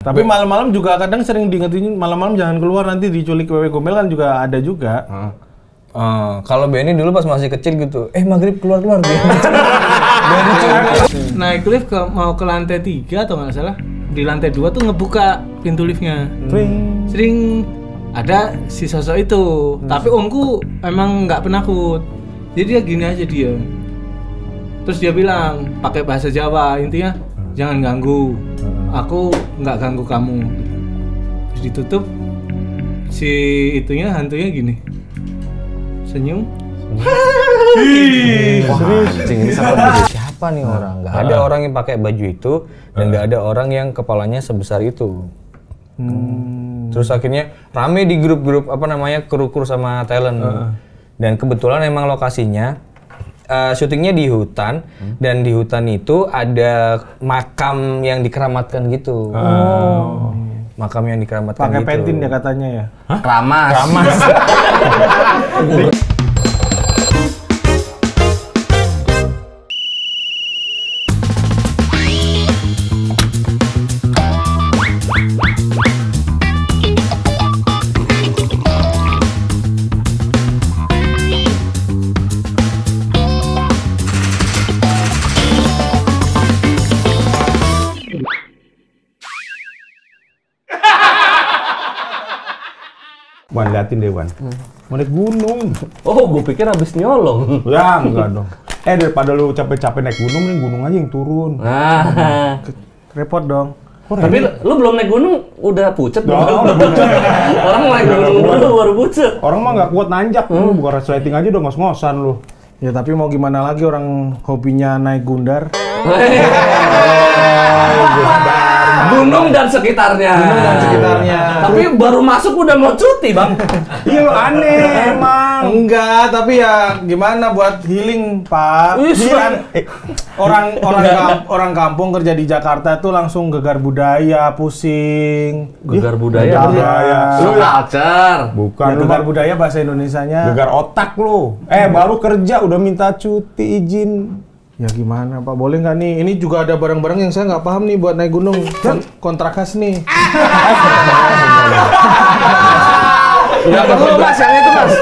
Tapi malam-malam juga kadang sering diingetin malam-malam jangan keluar nanti diculik wewe gombel kan juga ada juga. Kalau Benny dulu pas masih kecil gitu, maghrib keluar dia. Naik lift mau ke lantai 3 atau nggak salah, di lantai 2 tuh ngebuka pintu liftnya. Sering ada si sosok itu, tapi omku emang nggak penakut. Jadi dia gini aja dia. Terus dia bilang pakai bahasa Jawa, intinya jangan ganggu. Aku nggak ganggu kamu. Terus ditutup si hantunya gini. Senyum. Siapa nih orang? Nggak ada orang yang pakai baju itu dan nggak ada orang yang kepalanya sebesar itu. Terus akhirnya rame di grup-grup kru sama talent. Dan kebetulan emang lokasinya syutingnya di hutan dan di hutan itu ada makam yang dikeramatkan gitu. Makam yang dikeramatkan pakai gitu. pentin ya katanya ya. Keramas. Wan, liatin deh Wan. Mau naik gunung. Oh, gue pikir habis nyolong. Ya, enggak dong. Daripada lu capek-capek naik gunung, nih gunung aja yang turun. Nah. Repot dong. Tapi lu belum naik gunung, udah pucet belum? Udah pucet. Orang naik gunung dulu baru pucet. Orang mah nggak kuat nanjak. Lu bukan resleting aja udah ngos-ngosan lu. Ya tapi mau gimana lagi orang hobinya naik gundar. Gunung dan sekitarnya. Tapi baru masuk udah mau cuti, Bang. Iya lu aneh emang. Enggak, tapi ya gimana buat healing, Pak. Orang kampung kerja di Jakarta tuh langsung gegar budaya, pusing. Gegar budaya. Lu culture. Bukan Ya, gegar budaya bahasa Indonesianya. gegar otak lu. Baru kerja udah minta cuti izin. Ya gimana Pak, boleh nggak nih? Ini juga ada barang-barang yang saya nggak paham nih buat naik gunung. Kontrak khas nih. Nggak perlu Mas, yang itu Mas.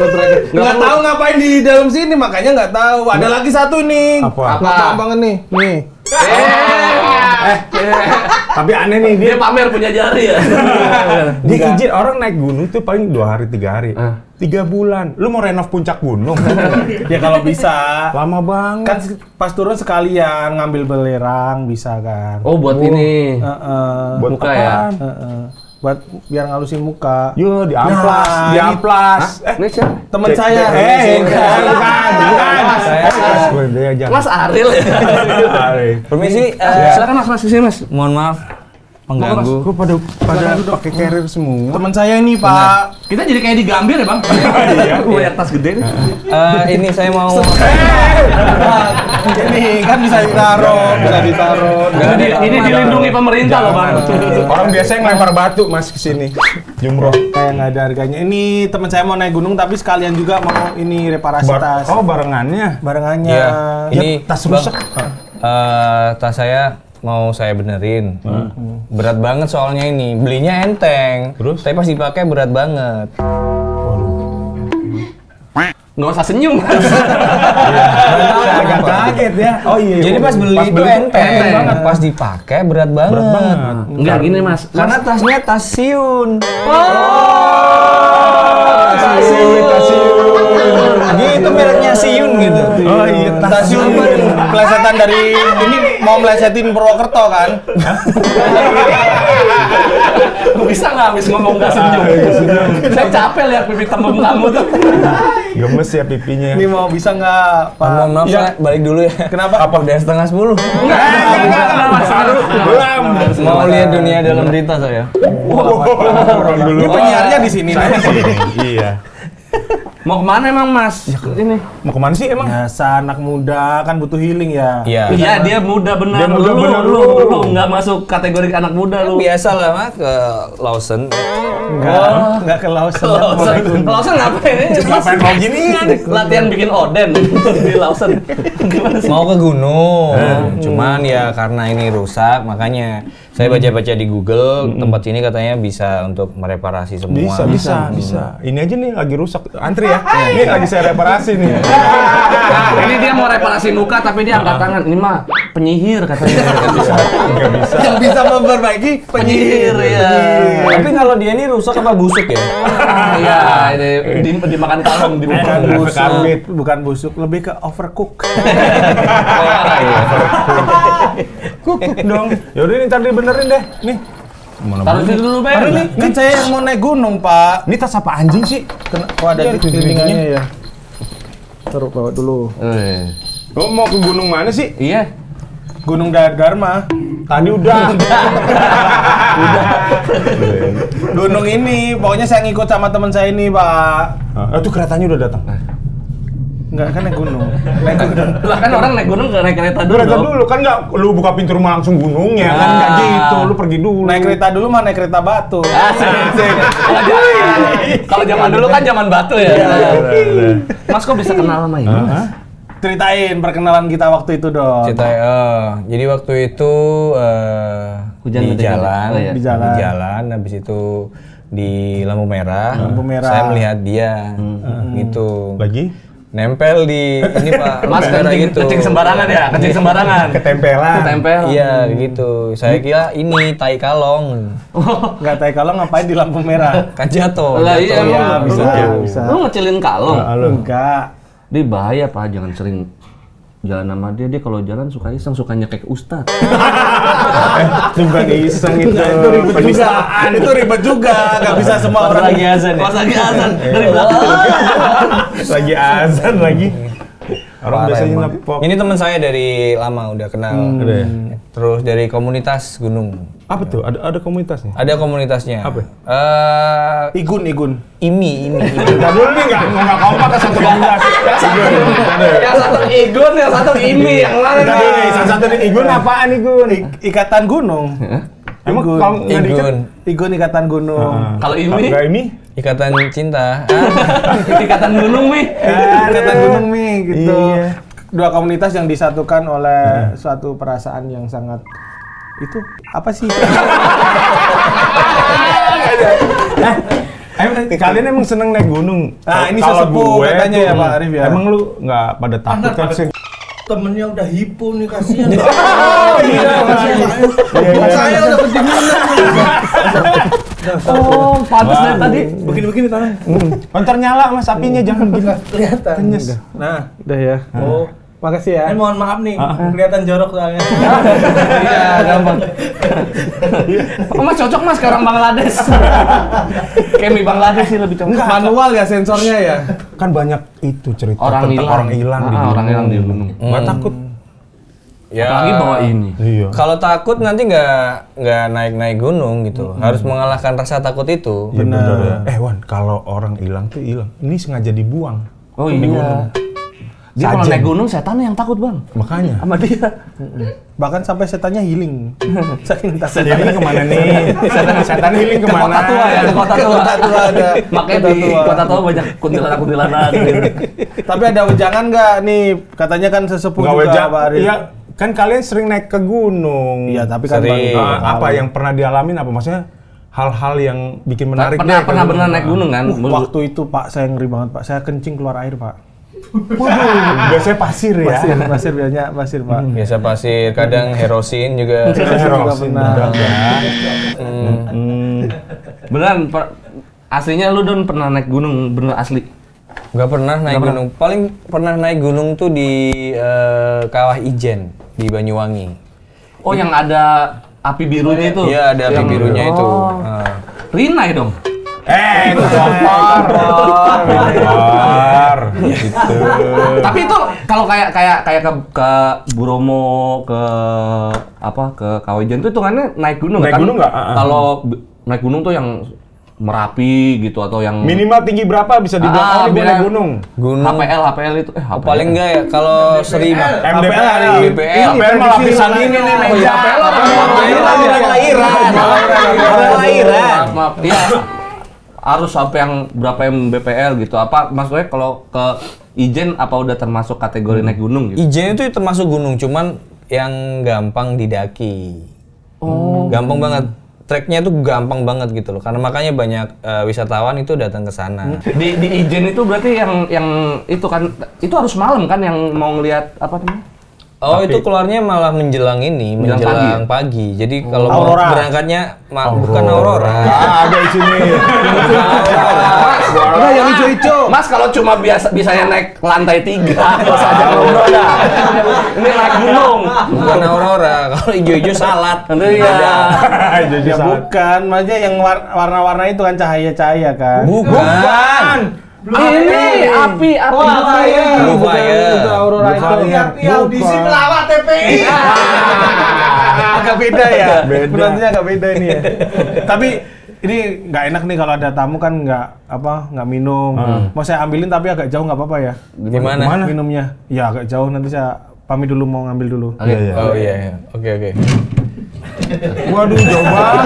Nggak tahu ngapain di dalam sini, makanya nggak tahu. Ada lagi satu nih. Apa? Nggak paham banget nih. Nih. Tapi aneh nih Dia pamer punya jari ya. Dia izin orang naik gunung tuh paling 2 hari 3 hari. 3 bulan. Lu mau renov puncak gunung? Ya kalau bisa. Lama banget. Kan pas turun sekalian ngambil belerang bisa kan. Oh, buat ini. Buat muka ya? Buat biar ngalusin muka. Yo, di amplas, di amplas. Ini siapa? Temen saya. Bukan. Mas Ariel ya? Permisi, Silakan Mas, di sini Mas. mohon maaf pengganggu. Kok pada pakai carrier semua? Temen saya ini Pak. Kita jadi kayak di Gambir ya, Bang. Banyak tas gede nih. Ini saya mau Ini kan bisa ditaruh. Ini dilindungi pemerintah loh, Bang. Orang biasanya ngelempar batu Mas ke sini. Jumroh. Kayak nggak ada harganya. Ini teman saya mau naik gunung tapi sekalian juga mau ini reparasi tas. Oh, barengannya. Barengannya. Iya. Ini tas Bang, rusak. tas saya mau saya benerin. Berat banget soalnya ini. Belinya enteng. Terus? Tapi pas dipakai berat banget. Nggak usah senyum. Saya agak kaget ya. Oh iya. Jadi pas beli itu enteng banget. Pas dipakai berat banget. Enggak gini Mas. Karena tasnya tas siun. Gitu mereknya siun gitu. Oh iya, Tas Yun pelesetan dari ini mau melesetin Purwokerto kan? Bisa nggak habis ngomong nggak senyum? Saya capek lihat pipi tembem kamu tuh. Gemes ya pipinya. Ini mau bisa nggak Pak? Mohon maaf, Iya. saya balik dulu ya. Kenapa? Apa udah 9:30? Belum. Mau lihat dunia dalam berita saya. Orang dulu. Ini penyiarnya di sini. Iya. Mau kemana emang Mas? Ini. Mau kemana sih emang? Biasa anak muda kan butuh healing ya. Iya. Iya, dia muda benar. Dia muda benar, Lu nggak masuk kategori anak muda lu. Biasa lah mah ke Lawson. Enggak ke Lawson. Lawson ngapain ini? Ngapain mau ginian? Latihan bikin oden di Lawson. Gimana sih? Mau ke gunung. Cuman ya karena ini rusak makanya saya baca-baca di Google tempat ini katanya bisa untuk mereparasi semua. Bisa. Ini aja nih lagi rusak. Antri ya. Ini lagi saya reparasi nih. Ini dia mau reparasi muka tapi dia angkat tangan. Ini mah penyihir katanya. Nggak bisa. Yang bisa memperbaiki Penyihir ya. Tapi kalau dia ini rusak apa busuk ya? Iya, ini dimakan kalong di muka. Bukan busuk, lebih ke overcook. Cook dong. Yaudah nih ntar dibenerin deh. Nih. Taruh situ dulu, Ben. Ini kan saya yang mau naik gunung, Pak. Ini tas apa anjing sih? Kok ada di piringannya ya? Taruh bawa dulu. Lo mau ke gunung mana sih? Iya. Gunung Dharma. Tadi udah. Gunung ini, pokoknya saya ngikut sama teman saya ini, Pak. Itu keretanya udah datang. Enggak kan naik gunung. Lah kan orang naik gunung naik kereta dulu. Kereta dulu kan nggak lu buka pintu rumah langsung gunungnya kan nggak gitu. Lu pergi dulu. Naik kereta dulu mah naik kereta batu. Asik. Kalau zaman dulu kan zaman batu ya. Mas kok bisa kenal sama ini? Ceritain perkenalan kita waktu itu dong. Jadi waktu itu Hujan di gede-gede. jalan, Oh, iya. di jalan, habis itu di lampu merah. Saya melihat dia, gitu. Lagi? Nempel di ini Pak. Mas kamera kencing sembarangan ya? Kencing sembarangan. Ketempelan. Ketempel. Iya, gitu. Saya kira ini tai kalong. Enggak tahu kalau ngapain di lampu merah. Kan jatuh. Lah iya jatuh. emang. bisa. Lu ngecilin kalong. Enggak. Dia bahaya Pak, jangan sering jalan sama dia. Dia kalau jalan suka iseng, suka nyekek ustad. Bukan iseng itu. Itu ribet juga. Itu ribet juga. Enggak bisa semua orang Lagi azan ya. Pas lagi azan dari belakang. Lagi azan lagi. Orang Parah biasanya emang. nepok. Ini teman saya dari lama udah kenal. Udah ya? Terus dari komunitas gunung. Apa tuh? Ada komunitasnya? Ada komunitasnya. Apa? Igun. IMI. Nah dulu nih nggak kompak ke satu komunitas. Yang satu Igun, yang satu Imi, yang mana Tadi nih, nih? salah satu nih Igun apaan Igun? Ikatan gunung. Emang Igun. kalau nggak diikat? Igun. Igun ikatan gunung. Kalau Imi, Nggak ini? Ikatan cinta. ikatan gunung Mi. Ikatan gunung nih gitu. Iya. Dua komunitas yang disatukan oleh suatu perasaan yang sangat itu apa sih? Kalian emang seneng naik gunung? Nah, ini Kalau sesepuh gue katanya tuh, ya, Pak Arif ya? Emang lu nggak pada takut kan sih? Temennya udah hipo nih kasihan. Saya udah kedinginan. Oh, pantas dari tadi. Begini-begini tangan. Ntar nyala mas apinya jangan gila. Kelihatan. Nah, udah ya. Oh, makasih ya. Mohon maaf nih, kelihatan jorok soalnya. Iya, gampang. Oh, Mas cocok Mas sekarang Bangladesh. Kayak mie Bangladesh sih lebih cocok. Manual ya sensornya ya. Kan banyak itu cerita Orang tentang hilang. orang hilang di gunung. Orang hilang di gunung. Nggak takut? Ya. Apalagi bawa ini. Iya. Kalau takut nanti nggak naik gunung gitu. Harus mengalahkan rasa takut itu. Iya bener ya. Wan, kalau orang hilang tuh hilang. Ini sengaja dibuang. Oh iya. Dia kalau naik gunung setannya yang takut Bang. Makanya. Sama dia. Bahkan sampai setannya healing. Saking takutnya. Jadi kemana nih? Setan healing Ke kemana? kota tua ya, ke kota tua. Kota tua ada. Makanya Kota di tua. kota tua banyak kuntilanak-kuntilanak gitu. Tapi ada wejangan nggak nih? Katanya kan sesepuh Nggak juga wejak. Pak Arif. Iya, kan kalian sering naik ke gunung. Iya, tapi kan Sering. baru Apa yang pernah dialamin apa maksudnya? Hal-hal yang bikin menarik deh ke Pernah gunung. benar naik gunung kan? waktu itu Pak saya ngeri banget Pak. Saya kencing keluar air Pak. Biasanya pasir ya. Pasir banyak pasir Pak. Biasa pasir, kadang herosin juga. Herosin pernah. bedak ya. Beneran, aslinya lu Don pernah naik gunung bener asli? Nggak pernah naik gunung. Paling pernah naik gunung tuh di Kawah Ijen di Banyuwangi. Oh, yang ada api birunya itu? Iya, ada api birunya itu. Oh. Rinai dong? Itu bongkar. Gitu. Tapi itu kalau kayak ke Bromo, ke apa, ke Kawajan itu hitungannya naik gunung Naik kan? gunung nggak? Kalau naik gunung tuh yang Merapi gitu atau yang Minimal tinggi berapa bisa dibilang ini naik gunung? Gunung. HPL itu Paling enggak ya kalau 1000. MDPL mah lapisan ini nih meja. lahiran. Maaf. Iya. Harus sampai yang berapa MBPL gitu. Apa maksudnya kalau ke Ijen apa udah termasuk kategori naik gunung gitu? Ijen itu termasuk gunung, cuman yang gampang didaki. Gampang banget. Treknya tuh gampang banget gitu loh. Karena makanya banyak wisatawan itu datang ke sana. Di Ijen itu berarti yang itu kan itu harus malam kan yang mau ngelihat apa namanya? Oh, itu keluarnya malah menjelang Menjelang pagi. Jadi kalau mau berangkatnya bukan Aurora. Ada di sini. Udah yang hijau-hijau. Mas kalau cuma bisanya naik lantai 3, nggak usah ajak ngobrol dah. Ini naik gunung. Bukan Aurora. Kalau hijau-hijau salad. Iya. Ya bukan, maksudnya yang warna-warna itu kan cahaya-cahaya kan. Bukan. Ini api. Blue Fire. Itu Aurora itu. Audisi pelawak TPI. Agak beda ya. Penontonnya agak beda ini ya. Tapi ini nggak enak nih kalau ada tamu kan nggak minum. Mau saya ambilin tapi agak jauh nggak apa-apa ya. Gimana? Minumnya? Ya agak jauh, nanti saya pamit dulu mau ngambil dulu. Oh iya. Oke. Waduh, jauh banget.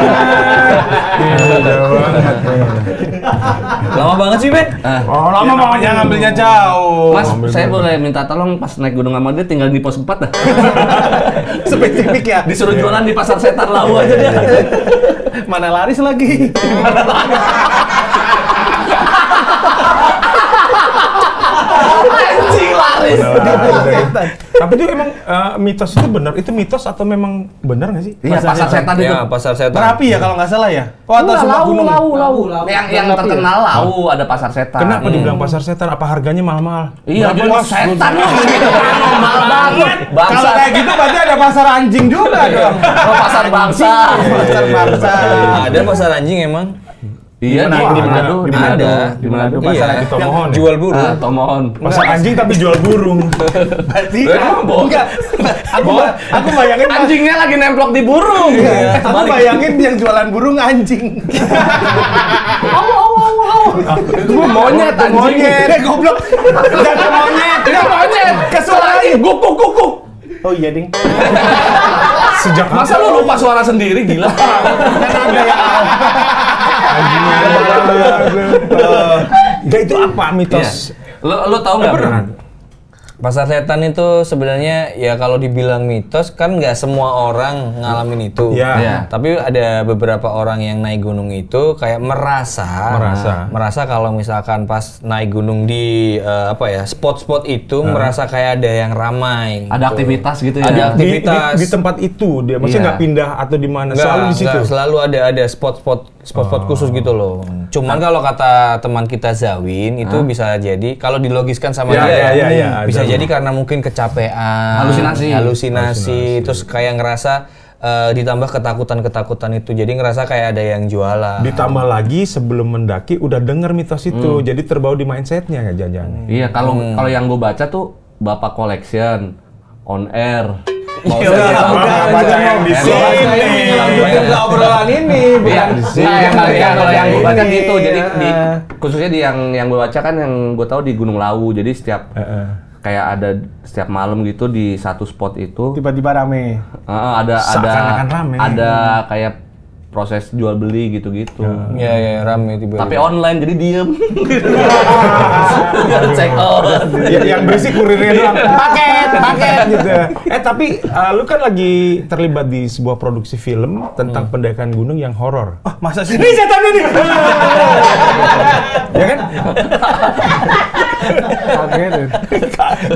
Lama banget sih, Ben. Oh, lama banget Ngambilnya jauh. Mas, saya boleh minta tolong pas naik gunung sama dia tinggal di pos 4 dah. Spesifik ya. Disuruh jualan di pasar setan Lau aja dia. Mana laris lagi? Anjing laris. Tapi itu emang mitos itu benar? Itu mitos atau memang benar nggak sih? Iya, pasar setan itu. Ya, pasar setan. Merapi ya kalau nggak salah ya? Oh, atau semua gunung? Lau. Yang terkenal Lau ada pasar setan. Kenapa dibilang pasar setan? Apa harganya mahal-mahal? Iya, dia setan. Mahal banget. Kalau kayak gitu berarti ada pasar anjing juga dong. Oh, pasar bangsa. Pasar bangsa. Ada pasar anjing emang? Iya, di Manado. Ada. Di Manado Iya. Di Tomohon. Jual burung. Tomohon. Pasar anjing tapi jual burung. Berarti bohong. enggak. Aku bayangin Anjingnya lagi nemplok di burung. Aku bayangin yang jualan burung anjing. Itu monyet anjing. Monyet. Goblok. Jangan monyet. Itu monyet. Kesuara lagi. Guk. Oh iya, Ding. Sejak Masa lu lupa suara sendiri, gila? Kan ada ya. Gak, itu apa mitos? Lo tau nggak? Pasar setan itu sebenarnya ya kalau dibilang mitos kan nggak semua orang ngalamin itu. Iya. Tapi ada beberapa orang yang naik gunung itu kayak merasa kalau misalkan pas naik gunung di spot-spot itu merasa kayak ada yang ramai. Ada aktivitas gitu ya? Ada aktivitas. Di tempat itu dia maksudnya nggak pindah atau di mana? Selalu di situ. Selalu ada spot-spot khusus gitu loh. Cuman kalau kata teman kita Zawin itu bisa jadi kalau dilogiskan sama dia bisa jadi karena mungkin kecapean, halusinasi, terus kayak ngerasa ditambah ketakutan itu, jadi ngerasa kayak ada yang jualan. Ditambah lagi sebelum mendaki udah denger mitos itu, jadi terbawa di mindsetnya ya jangan. Iya, kalau yang gue baca tuh Bapak Collection on air. Baca yang di sini. Lanjutkan obrolan ini, bukan di sini. Kalau yang gue baca gitu, jadi khususnya di yang gue baca kan yang gue tahu di Gunung Lawu, jadi setiap kayak ada setiap malam gitu di satu spot itu tiba-tiba rame. Seakan-akan rame. Ada kayak proses jual beli gitu-gitu. Iya, rame tiba-tiba. Tapi online jadi diem. Check out. Yang berisik kurirnya doang. Paket gitu. Tapi lu kan lagi terlibat di sebuah produksi film tentang pendakian gunung yang horor. Oh, masa sih? Ini setan ini. Ya kan? Kaget.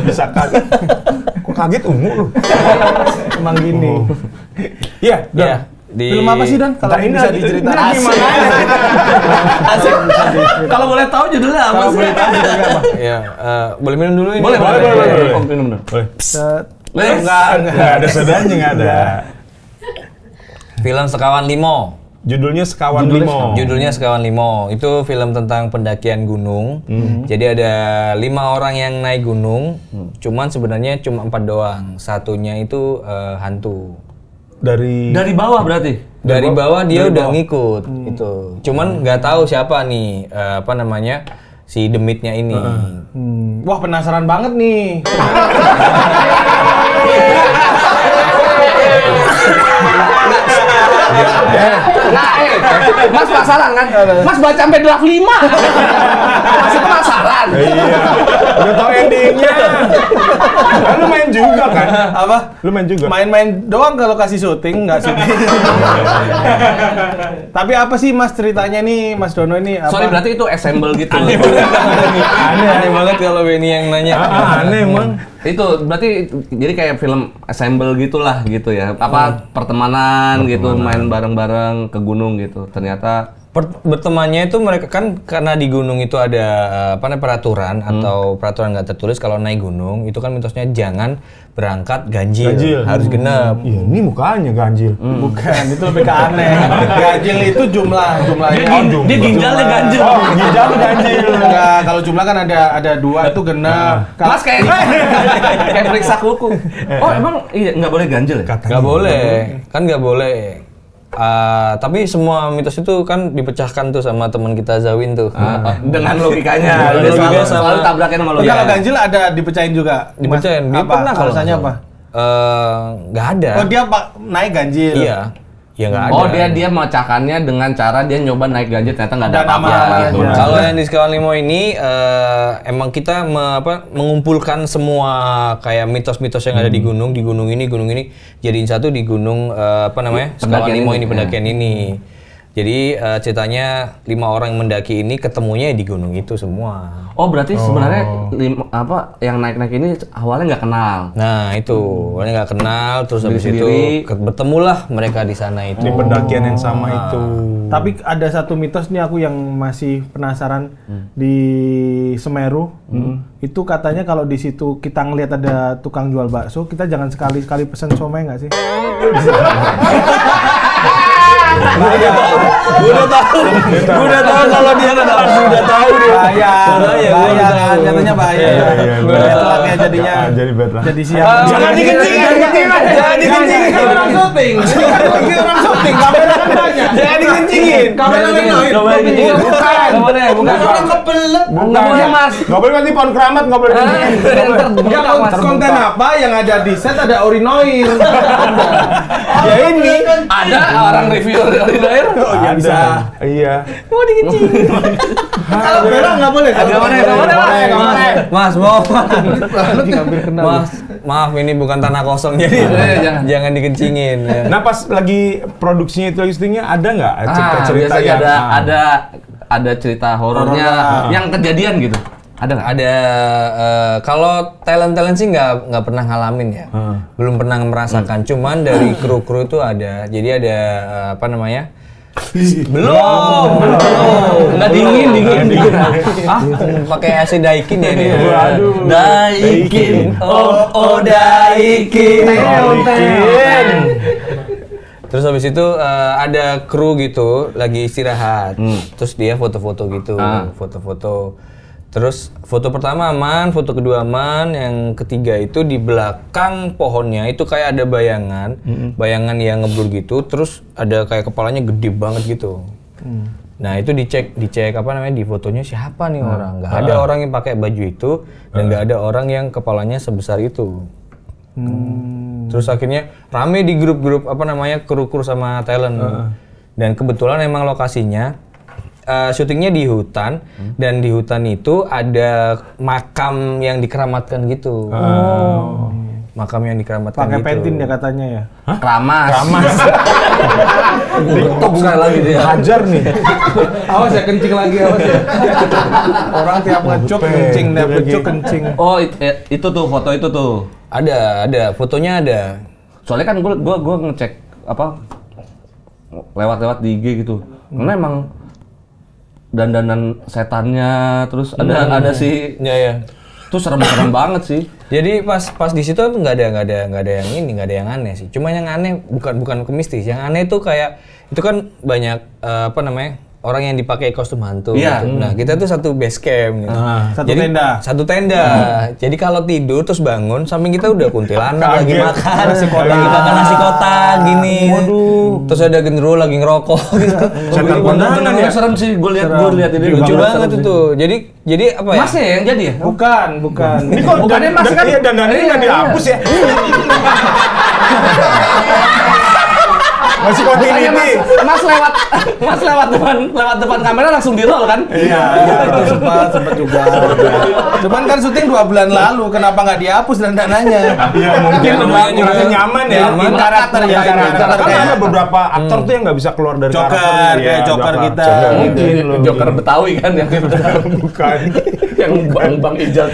Bisa kaget. Kok kaget ungu lu? Emang gini. Iya. Film apa sih, Dan? Kalau ini bisa diceritakan. Asik. Kalau boleh tahu judulnya apa sih? Iya, boleh minum dulu ini? Boleh. Minum. Enggak ada sodanya, enggak ada. Film Sekawan Limo. Judulnya Sekawan Limo. Judulnya Sekawan Limo. Itu film tentang pendakian gunung. Jadi ada 5 orang yang naik gunung. Cuman sebenarnya cuma 4 doang. Satunya itu hantu. Dari bawah berarti. Dari bawah dia udah ngikut gitu. Cuman nggak tahu siapa nih apa namanya si demitnya ini. Wah, penasaran banget nih. Mas penasaran kan? Mas baca sampai draft 5. Masih penasaran. Iya. Udah tau endingnya. Kan lu main juga kan? Apa? Lu main juga. Main-main doang kalau kasih syuting, nggak syuting. Tapi apa sih Mas ceritanya nih, Mas Dono ini? Apa? Sorry, berarti itu assemble gitu. Aneh banget kalau Benny yang nanya. Aneh emang. Itu berarti jadi kayak film assemble gitulah gitu ya. Apa pertemanan gitu, main bareng-bareng ke gunung gitu. Ternyata Bertemannya itu mereka kan karena di gunung itu ada apa namanya peraturan atau peraturan nggak tertulis kalau naik gunung itu kan mitosnya jangan berangkat ganjil. Harus genap. Iya, ini mukanya ganjil. Bukan, itu lebih ke aneh. Ganjil itu jumlahnya. dia ginjalnya ganjil. Oh, ginjalnya ganjil. Enggak, kalau jumlah kan ada 2 itu genap. Mas kayak periksa kuku. Oh, emang iya nggak boleh ganjil ya? Nggak boleh, kan nggak boleh. Tapi semua mitos itu kan dipecahkan tuh sama teman kita Zawin tuh. Dengan logikanya. Dengan logika selalu tabrakin sama logika. Kalau ganjil ada dipecahin juga. Dipecahin. Dia Apa? pernah kalau Alasannya apa? Nggak ada. Oh, dia naik ganjil. Iya. Ya nggak ada. Oh, dia memecahkannya dengan cara dia nyoba naik ganjil ternyata nggak ada Dan apa-apa apa-apa gitu. aja. Kalau yang di Sekawan Limo ini emang kita mengumpulkan semua kayak mitos-mitos yang ada di gunung ini jadiin satu di gunung apa namanya Sekawan Pendakian Limo ini. ini pendakian ini. Jadi ceritanya 5 orang yang mendaki ini ketemunya di gunung itu semua. Oh, berarti sebenarnya yang naik-naik ini awalnya nggak kenal. Nah itu, awalnya nggak kenal, terus habis itu Sendiri. bertemulah mereka di sana itu. Di pendakian yang sama itu. Tapi ada satu mitos nih aku yang masih penasaran di Semeru. Itu katanya kalau di situ kita ngelihat ada tukang jual bakso, kita jangan sekali-sekali pesen somai nggak sih? Udah tahu kalau dia kan udah tahu dia. Bahaya kan, katanya bahaya. Telatnya jadinya. Jadi bad lah. Jadi siap. Jangan dikencingin. Orang syuting. Orang syuting. Kamera kan banyak. Jangan dikencingin. Kamera kan banyak. Bukan. Orang kebelet. Nggak boleh, Mas. Nggak boleh nanti pohon keramat, nggak boleh. Enggak, konten apa yang ada di set ada Orinoir. Ya ini Ada orang review dari daerah. Oh, ya bisa. Iya. Mau dikencingin. Kalau berak nggak boleh. Nggak boleh. Mas, maaf ini bukan tanah kosong jadi jangan dikencingin. Ya. Nah pas lagi produksinya itu lagi syutingnya ada nggak cerita-cerita Biasanya yang ada cerita horornya yang kejadian gitu. Ada nggak? Ada kalau talent sih nggak pernah ngalamin ya, belum pernah merasakan. Cuman dari kru itu ada. Jadi ada apa namanya? belum. Nggak dingin. Pakai AC Daikin ya dia. Waduh. Daikin, Daikin. Terus habis itu ada kru gitu lagi istirahat. Terus dia foto-foto gitu, foto-foto. Terus foto pertama aman, foto kedua aman, yang ketiga itu di belakang pohonnya itu kayak ada bayangan, bayangan yang ngeblur gitu. Terus ada kayak kepalanya gede banget gitu. Nah itu dicek apa namanya di fotonya siapa nih orang? Nggak ada orang yang pakai baju itu dan nggak ada orang yang kepalanya sebesar itu. Terus akhirnya rame di grup-grup apa namanya kru-kru sama talent. Dan kebetulan emang lokasinya syutingnya di hutan dan di hutan itu ada makam yang dikeramatkan gitu. Makam yang dikeramatkan Pakai gitu. pentin dia katanya ya. Keramas. Betok sekali lagi dia. hajar nih. Awas ya kencing lagi awas ya. Orang tiap ngecuk kencing, tiap ngecuk kencing. Oh, itu tuh foto itu tuh. Ada fotonya ada. Soalnya kan gua ngecek apa lewat di IG gitu. Karena emang dandanan setannya terus ada si Ya. tuh serem-serem banget sih. Jadi pas di situ tuh nggak ada yang aneh sih. Cuma yang aneh bukan ke mistis. Yang aneh tuh kayak itu kan banyak apa namanya orang yang dipakai kostum hantu. Iya. Gitu. Nah, kita tuh satu base camp. Gitu. Satu tenda. Satu tenda. Jadi kalau tidur terus bangun, samping kita udah kuntilanak lagi makan nasi kotak gini. Waduh. Terus ada genderuwo lagi ngerokok. Gitu. Bener-bener ya serem sih, gue lihat ini Lucu banget itu. Jadi apa ya? Masnya yang jadi ya? Bukan. Ini kok Bukannya Mas kan dandannya nggak dihapus ya? Masih continuity. Mas lewat depan kamera langsung di roll kan? Iya, itu sempat juga. Cuman kan syuting 2 bulan lalu, kenapa nggak dihapus dandananya? Iya mungkin merasa nyaman ya. Nyaman. Karakter ya. Kan ada beberapa aktor tuh yang nggak bisa keluar dari karakter. Kayak Joker kita. Joker Betawi kan yang Bukan. yang Bang Ijal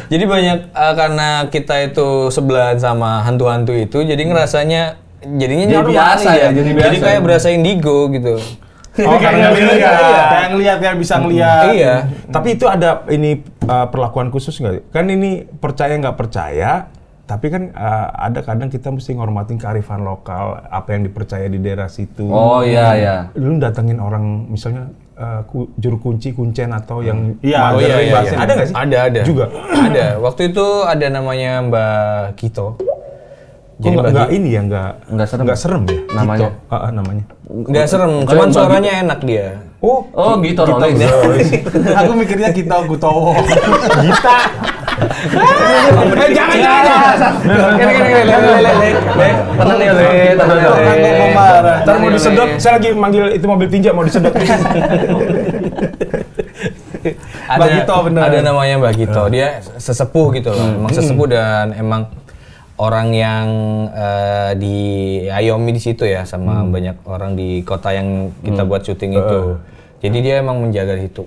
Jadi banyak karena kita itu sebelahan sama hantu-hantu itu, jadi ngerasanya jadinya Jadi normal biasa aja. ya, jadi biasa. Jadi kayak berasa indigo gitu. Oh karena Kayak ngeliat, kayak bisa ngeliat. Iya. Tapi itu ada ini perlakuan khusus nggak? Kan ini percaya nggak percaya, tapi kan ada kadang kita mesti ngormatin kearifan lokal, apa yang dipercaya di daerah situ. Oh iya. Lu datengin orang misalnya juru kunci, kuncen atau yang Iya, mager bahasa. Ada nggak sih? Ada. Juga. Ada. Waktu itu ada namanya Mbak Kito. Jadi nggak ini ya Nggak serem ya namanya? Gitu. Namanya. Nggak serem, cuman suaranya enak dia. Oh gitu Rolex. Aku mikirnya kita Gutowo. Gita. Jangan. Tenang nih, Ntar mau disedot, saya lagi manggil itu mobil tinja mau disedot. Mbak Gito, bener. Ada namanya Mbak Gito. Dia sesepuh gitu loh. Emang sesepuh dan emang orang yang diayomi di situ ya sama banyak orang di kota yang kita buat syuting itu. Jadi dia emang menjaga di situ.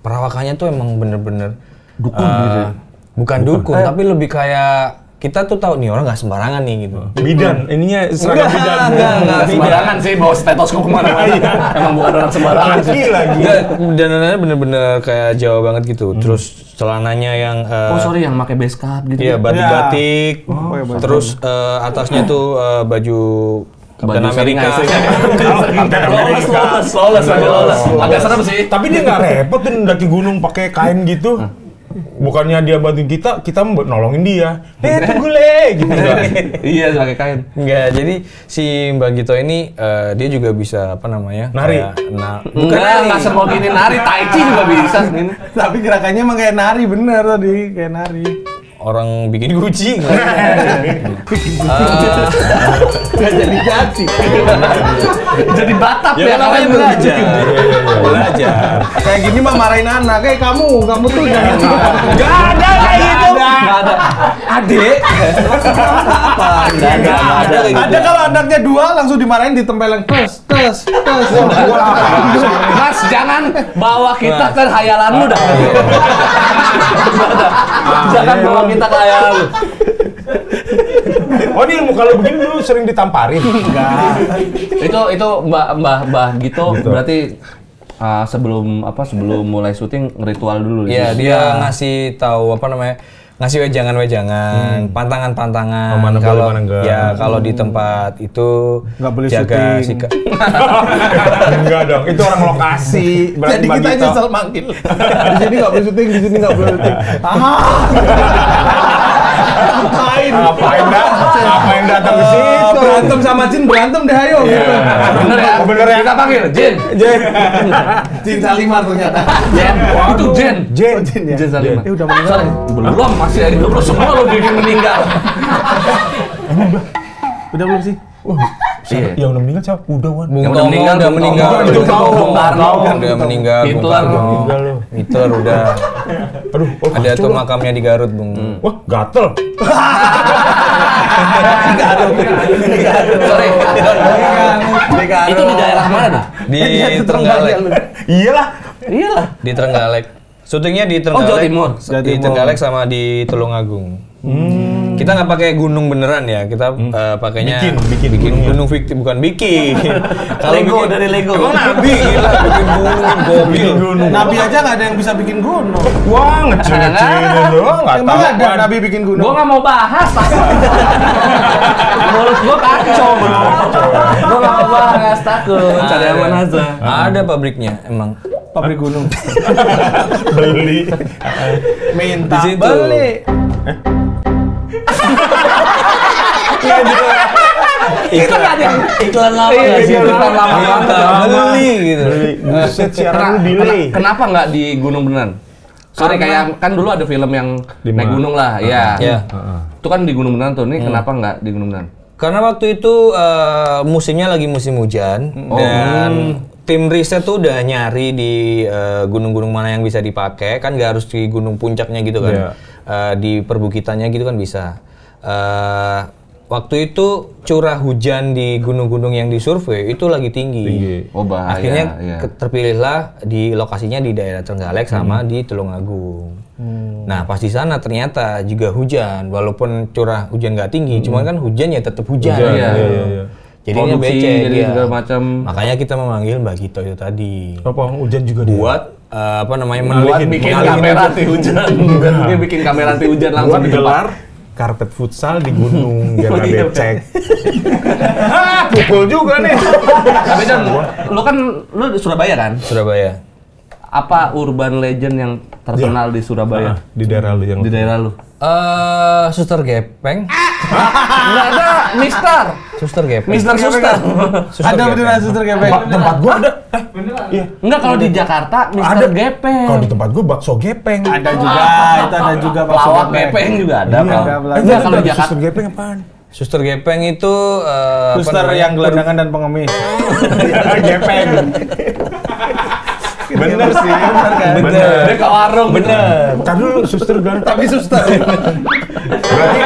Perawakannya tuh emang bener-bener Dukun gitu. Bukan dukun, tapi lebih kayak kita tuh tahu nih orang nggak sembarangan nih gitu. Bidan, ininya seragam bidan. Enggak sembarangan sih bawa stetoskop kemana-mana. Emang bukan orang sembarangan sih. Lagi. Dandanannya bener-bener kayak Jawa banget gitu. Terus celananya yang Yang pakai base cap gitu. iya batik-batik. Terus atasnya tuh baju Captain America. Lolos. Agak serem sih. Tapi dia nggak repot tuh mendaki gunung pakai kain gitu. Bukannya dia bantuin kita nolongin dia. Tunggu le gitu. Iya, pakai kain. Enggak, jadi si Mbak Gito ini dia juga bisa apa namanya? Nari. Enggak semua gini nari, tai chi juga bisa. Tapi gerakannya emang kayak nari, bener tadi, kayak nari. Orang bikin kucing. Nggak jadi. Jadi Batak Ya kan namanya belajar. Belajar. Kayak gini mah marahin anak, kayak kamu tuh jangan. Nggak ada kayak gitu. Enggak ada. Adik. Ada kalau anaknya 2 langsung dimarahin ditempelin tes. Mas, jangan bawa kita ke khayalanmu dah. Jangan bawa kita ke khayalanmu. Oh ini ilmu kalau begini dulu sering ditamparin. Enggak. Itu Mbah Gito berarti sebelum mulai syuting ritual dulu. Iya, dia ngasih tahu ngasih wejangan-wejangan, pantangan-pantangan. Mana boleh, mana enggak. Ya, kalau di tempat itu nggak boleh jaga syuting. Enggak dong, itu orang lokasi. Jadi kita nyesel manggil. Di sini nggak boleh syuting, di sini nggak boleh syuting. Ngapain datang ke situ? Berantem sama Jin, berantem deh ayo gitu. Bener ya? Kita panggil Jin. Jin Salimar ternyata. Itu Jin. Jin Salimar. Udah meninggal. Belum, masih ada 20 semua lo bikin meninggal. Udah belum sih? Iya. Yang udah meninggal siapa? Udah Wan. Bung Yang Tomo meninggal, udah Bung meninggal. Tomo. Itu tahu. Bung Karno. Udah meninggal. Hitler. Meninggal lo. Hitler udah. Aduh, Ada tuh makamnya di Garut, Bung. Wah, gatel. Sorry. Itu di daerah mana nih? Di Trenggalek. Iyalah. Di Trenggalek. Syutingnya di Oh, Trenggalek. Jawa Timur. Di Trenggalek sama di Tulungagung. Kita nggak pakai gunung beneran ya, kita pakainya bikin gunung fiktif, bukan bikin. Lego dari Lego. Emang Nabi gila bikin gunung, Bikin gunung. Nabi aja nggak ada yang bisa bikin gunung. Wah, ngecil-ngecilin doang, nggak Emang tahu. ada Nabi bikin gunung? Gua nggak mau bahas, takut. Menurut gua kacau, bro. Gua nggak mau bahas, takut. Cari aman aja. Ada pabriknya emang. Pabrik gunung. Beli. Minta Di situ. beli. Iklan lama nggak sih? Iklan lama Minta beli gitu. Buset, siaran lu delay. Kenapa nggak di gunung beneran? Sorry, kayak kan dulu ada film yang Di naik mana? gunung lah, ya. Ya. Itu kan di gunung beneran tuh. Nih kenapa nggak di gunung beneran? Karena waktu itu musimnya lagi musim hujan dan tim riset tuh udah nyari di gunung-gunung mana yang bisa dipakai, kan nggak harus di gunung puncaknya gitu kan. Iya. Di perbukitannya gitu kan bisa. Waktu itu curah hujan di gunung-gunung yang disurvei itu lagi tinggi. Oh, bahaya. Akhirnya ya. terpilihlah di lokasinya di daerah Trenggalek sama di Tulungagung. Nah pas di sana ternyata juga hujan, walaupun curah hujan nggak tinggi, cuman kan hujan ya tetap hujan. Iya. Jadi ini Produksi, becek jadi ya. segala macam. Makanya kita memanggil Mbak Gito itu tadi. Apa hujan juga dia? Buat apa namanya Buat bikin kamera anti hujan. Dia bikin kamera anti hujan langsung Buat di gelar karpet futsal di gunung biar nggak iya, becek. Pukul juga nih. Tapi kan lu kan lu di Surabaya kan? Surabaya. Apa urban legend yang terkenal di Surabaya? Di daerah lu yang Di daerah lu? Suster Gepeng. Enggak ada, Mister. Suster Gepeng. Mister Suster. Ada beneran suster gepeng. tempat gua ada. Iya. Enggak, kalau di Jakarta Mister Ada. Gepeng. Kalau di tempat gua bakso gepeng. Ada juga, itu ada juga Pelawak Gepeng juga ada. Iya, Pak. ada pelawak. Enggak, kalau di Ada Jakarta suster gepeng apaan? Suster Gepeng itu Suster yang gelandangan dan pengemis. Gepeng. Bener sih, bener kan? Bener. Dia ke warung. Bener. Tadi dulu suster bilang Tapi suster. berarti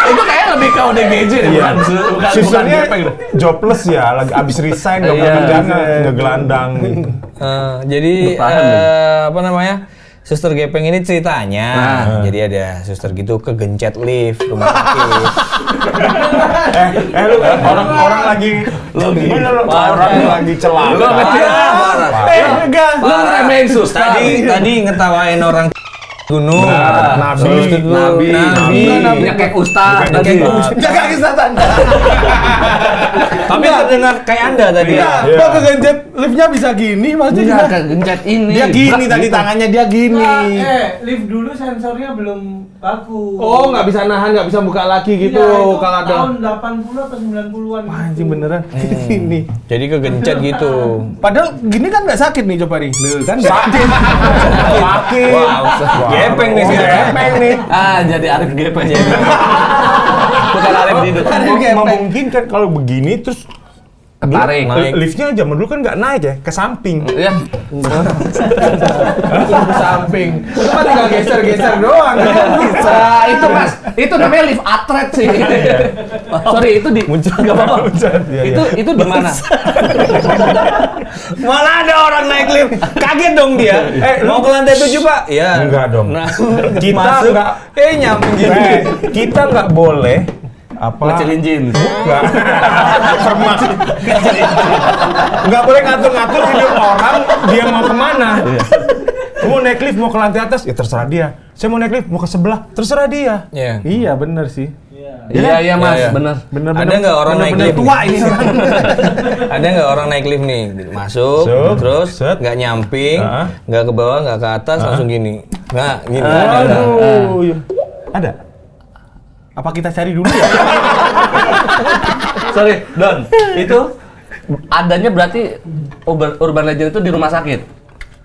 Itu kayak lebih ke ODGJ deh, iya. bukan Susternya Gepeng deh. jobless ya, lagi abis resign gak Iya, punya kerjaan, ngegelandang gitu. Jadi Bertahan nih. apa namanya? Suster Gepeng ini ceritanya. Jadi ada suster gitu kegencet lift rumah sakit. Lu orang lagi bener lu, orang lagi celaka. Lu ngecil parah. Enggak. Lu ngeremehin suster. Tadi ngetawain orang gunung. Nabi. Nabi. Nyekek ustaz. Nyekek Ustaz. Jaga kesehatan. Tapi terdengar kayak Anda tadi. Iya, Iya. kok kegencet liftnya bisa gini maksudnya Enggak, gimana? kegencet ini. Dia gini Brak tadi gitu. tangannya dia gini. Lift dulu sensornya belum bagus. Oh, nggak bisa nahan, nggak bisa buka lagi gitu Iya, itu kalau ada. tahun 80 atau 90-an. Wah, anjing beneran. Ini. Jadi kegencet gitu. Padahal gini kan nggak sakit nih coba nih. Kan Sakit. Sakit. Wow, gepeng nih sekarang. Gepeng nih. Jadi Arif Gepeng. Bukan Arif Didut. Memungkinkan kalau begini terus Ketarik. Naik. liftnya zaman dulu kan nggak naik ya, ke samping. Iya. ke samping. Itu kan tinggal geser-geser doang. Bisa. Nah, itu Mas, itu namanya lift atret sih. Sorry, itu di enggak apa-apa. Iya, iya. Itu di mana? Malah ada orang naik lift. Kaget dong dia. Mau ke lantai 7, Pak? Iya. Enggak dong. Nah, Kita masuk. nggak- Nyambung gini. Kita nggak boleh apa Ngecilin jeans. Enggak. Termas. Nggak boleh ngatur-ngatur hidup orang dia mau kemana. Mau naik lift mau ke lantai atas ya terserah dia. Saya mau naik lift mau ke sebelah terserah dia. Iya. Iya, bener sih. Iya, Mas, Iya. bener. Ada nggak orang naik bener-bener lift? tua ini. Ada nggak orang naik lift nih? Masuk, Masuk, terus set. nggak nyamping, Heeh. nggak ke bawah, nggak ke atas, langsung gini. Nggak, gini. Ada nggak? Aduh. Ada. Apa kita cari dulu ya? Sorry, Don. Itu adanya berarti urban legend itu di rumah sakit.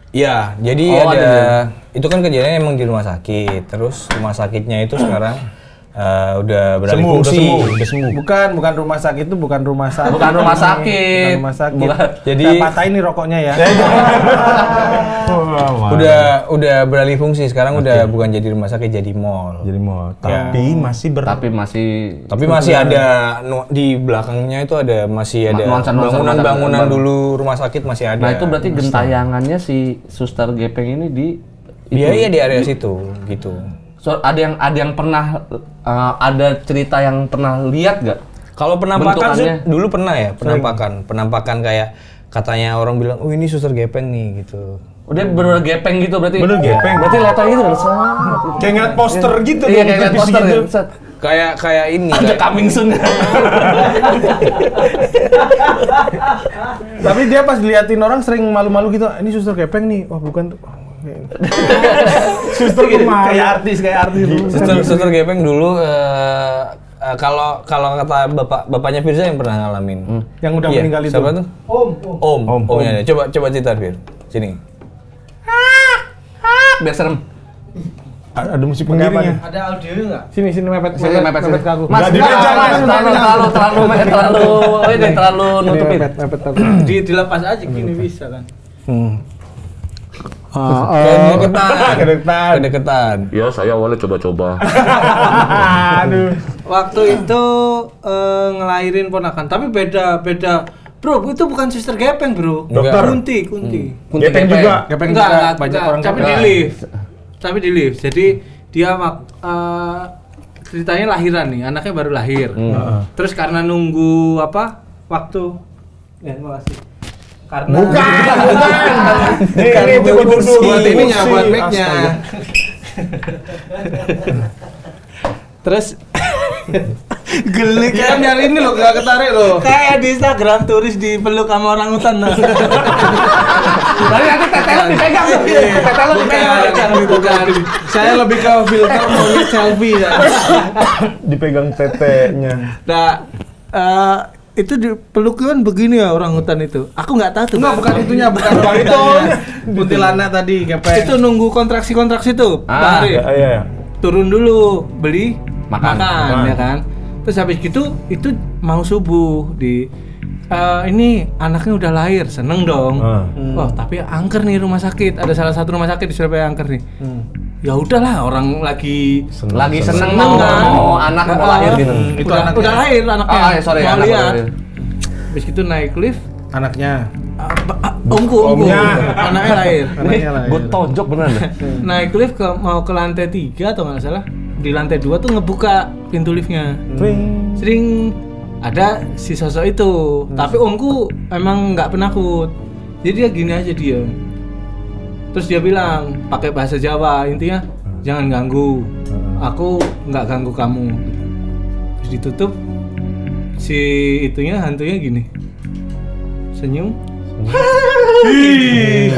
Iya, jadi Oh, ada, ada. itu kan kejadiannya emang di rumah sakit. Terus rumah sakitnya itu sekarang udah beralih fungsi. udah sembuh. Bukan rumah sakit itu bukan rumah sakit. Bukan rumah sakit. Bukan rumah sakit. Bukan. Jadi- Saya patahin nih rokoknya ya. Udah beralih fungsi. Sekarang udah bukan jadi rumah sakit, jadi mall. Jadi mau tapi masih Tapi masih Tapi masih ada di belakangnya itu masih ada Nuansa-nuansa bangunan-bangunan baru. dulu rumah sakit masih ada. Nah, itu berarti gentayangannya si Suster Gepeng ini di Dia iya di area situ gitu. ada yang pernah ada cerita yang pernah lihat gak? Kalau penampakan sih Bentukannya. dulu pernah ya, penampakan kayak katanya orang bilang, "Oh, ini suster gepeng nih," gitu. Oh, dia bener gepeng gitu berarti. Bener gepeng. Berarti letter gitu udah Kayak ngeliat poster gitu Iya, dong, kayak tipis poster gitu. gitu. Set. Kayak ini. Ada coming soon. Tapi dia pas diliatin orang sering malu-malu gitu. Ini suster gepeng nih. Wah, bukan tuh. Suster kemarin. Kayak artis dulu. Suster gepeng dulu kalau kata bapaknya Firza yang pernah ngalamin. Yang udah Iya, meninggal itu. siapa tuh? Omnya ada. Coba cerita Fir. Sini. Biar serem. Ada musik pengiringnya. Ada audio nggak? Sini mepet Sini, mepet ke aku. Mas, Nggak dipencet, Mas. terlalu nutupin. Mepet aku. Dilepas aja gini bisa kan? Kedekatan. Ya, saya awalnya coba-coba. Aduh. Waktu itu ngelahirin ponakan, tapi beda. Bro, itu bukan suster gepeng, bro. Dokter. Kunti. Gepeng juga. Gepeng Enggak, juga banyak orang tapi gepeng. di lift. Jadi dia ceritanya lahiran nih, anaknya baru lahir. Terus karena nunggu waktu. Ya, makasih. Karena Ini tunggu. buat ininya, buat mic-nya. Terus Gelik kan nyari ini loh, gak ketarik loh. Kayak di Instagram turis dipeluk sama orang hutan. Tapi nanti tetel dipegang. Tetel dipegang. Bukan. Saya lebih ke filter mau selfie ya. Dipegang tetenya. Nah, itu dipeluk kan begini ya orang hutan itu. Aku nggak tahu tuh. Enggak, bukan itunya, bukan itu. Kuntilanak tadi gepeng. Itu nunggu kontraksi tuh. Pak Arif. Iya. Turun dulu beli Makan. ya kan. Terus habis gitu itu mau subuh ini anaknya udah lahir, seneng dong. Oh, tapi angker nih rumah sakit. Ada salah satu rumah sakit di Surabaya angker nih. Ya udahlah, orang lagi Seneng kan. mau anak mau lahir gitu. Itu udah anaknya. lahir anaknya. Sorry, mau anak lihat. lahir. Habis gitu naik lift. Anaknya. Omku. Omnya. Anaknya lahir. Anaknya lah. Gue tonjok beneran deh. Naik lift mau ke lantai 3 atau nggak salah. Di lantai 2 tuh ngebuka pintu liftnya. Sering ada si sosok itu. Tapi omku emang nggak penakut. Jadi dia gini aja dia. Terus dia bilang pakai bahasa Jawa, intinya jangan ganggu. Aku nggak ganggu kamu. Terus ditutup si hantunya gini. Senyum. Anjing,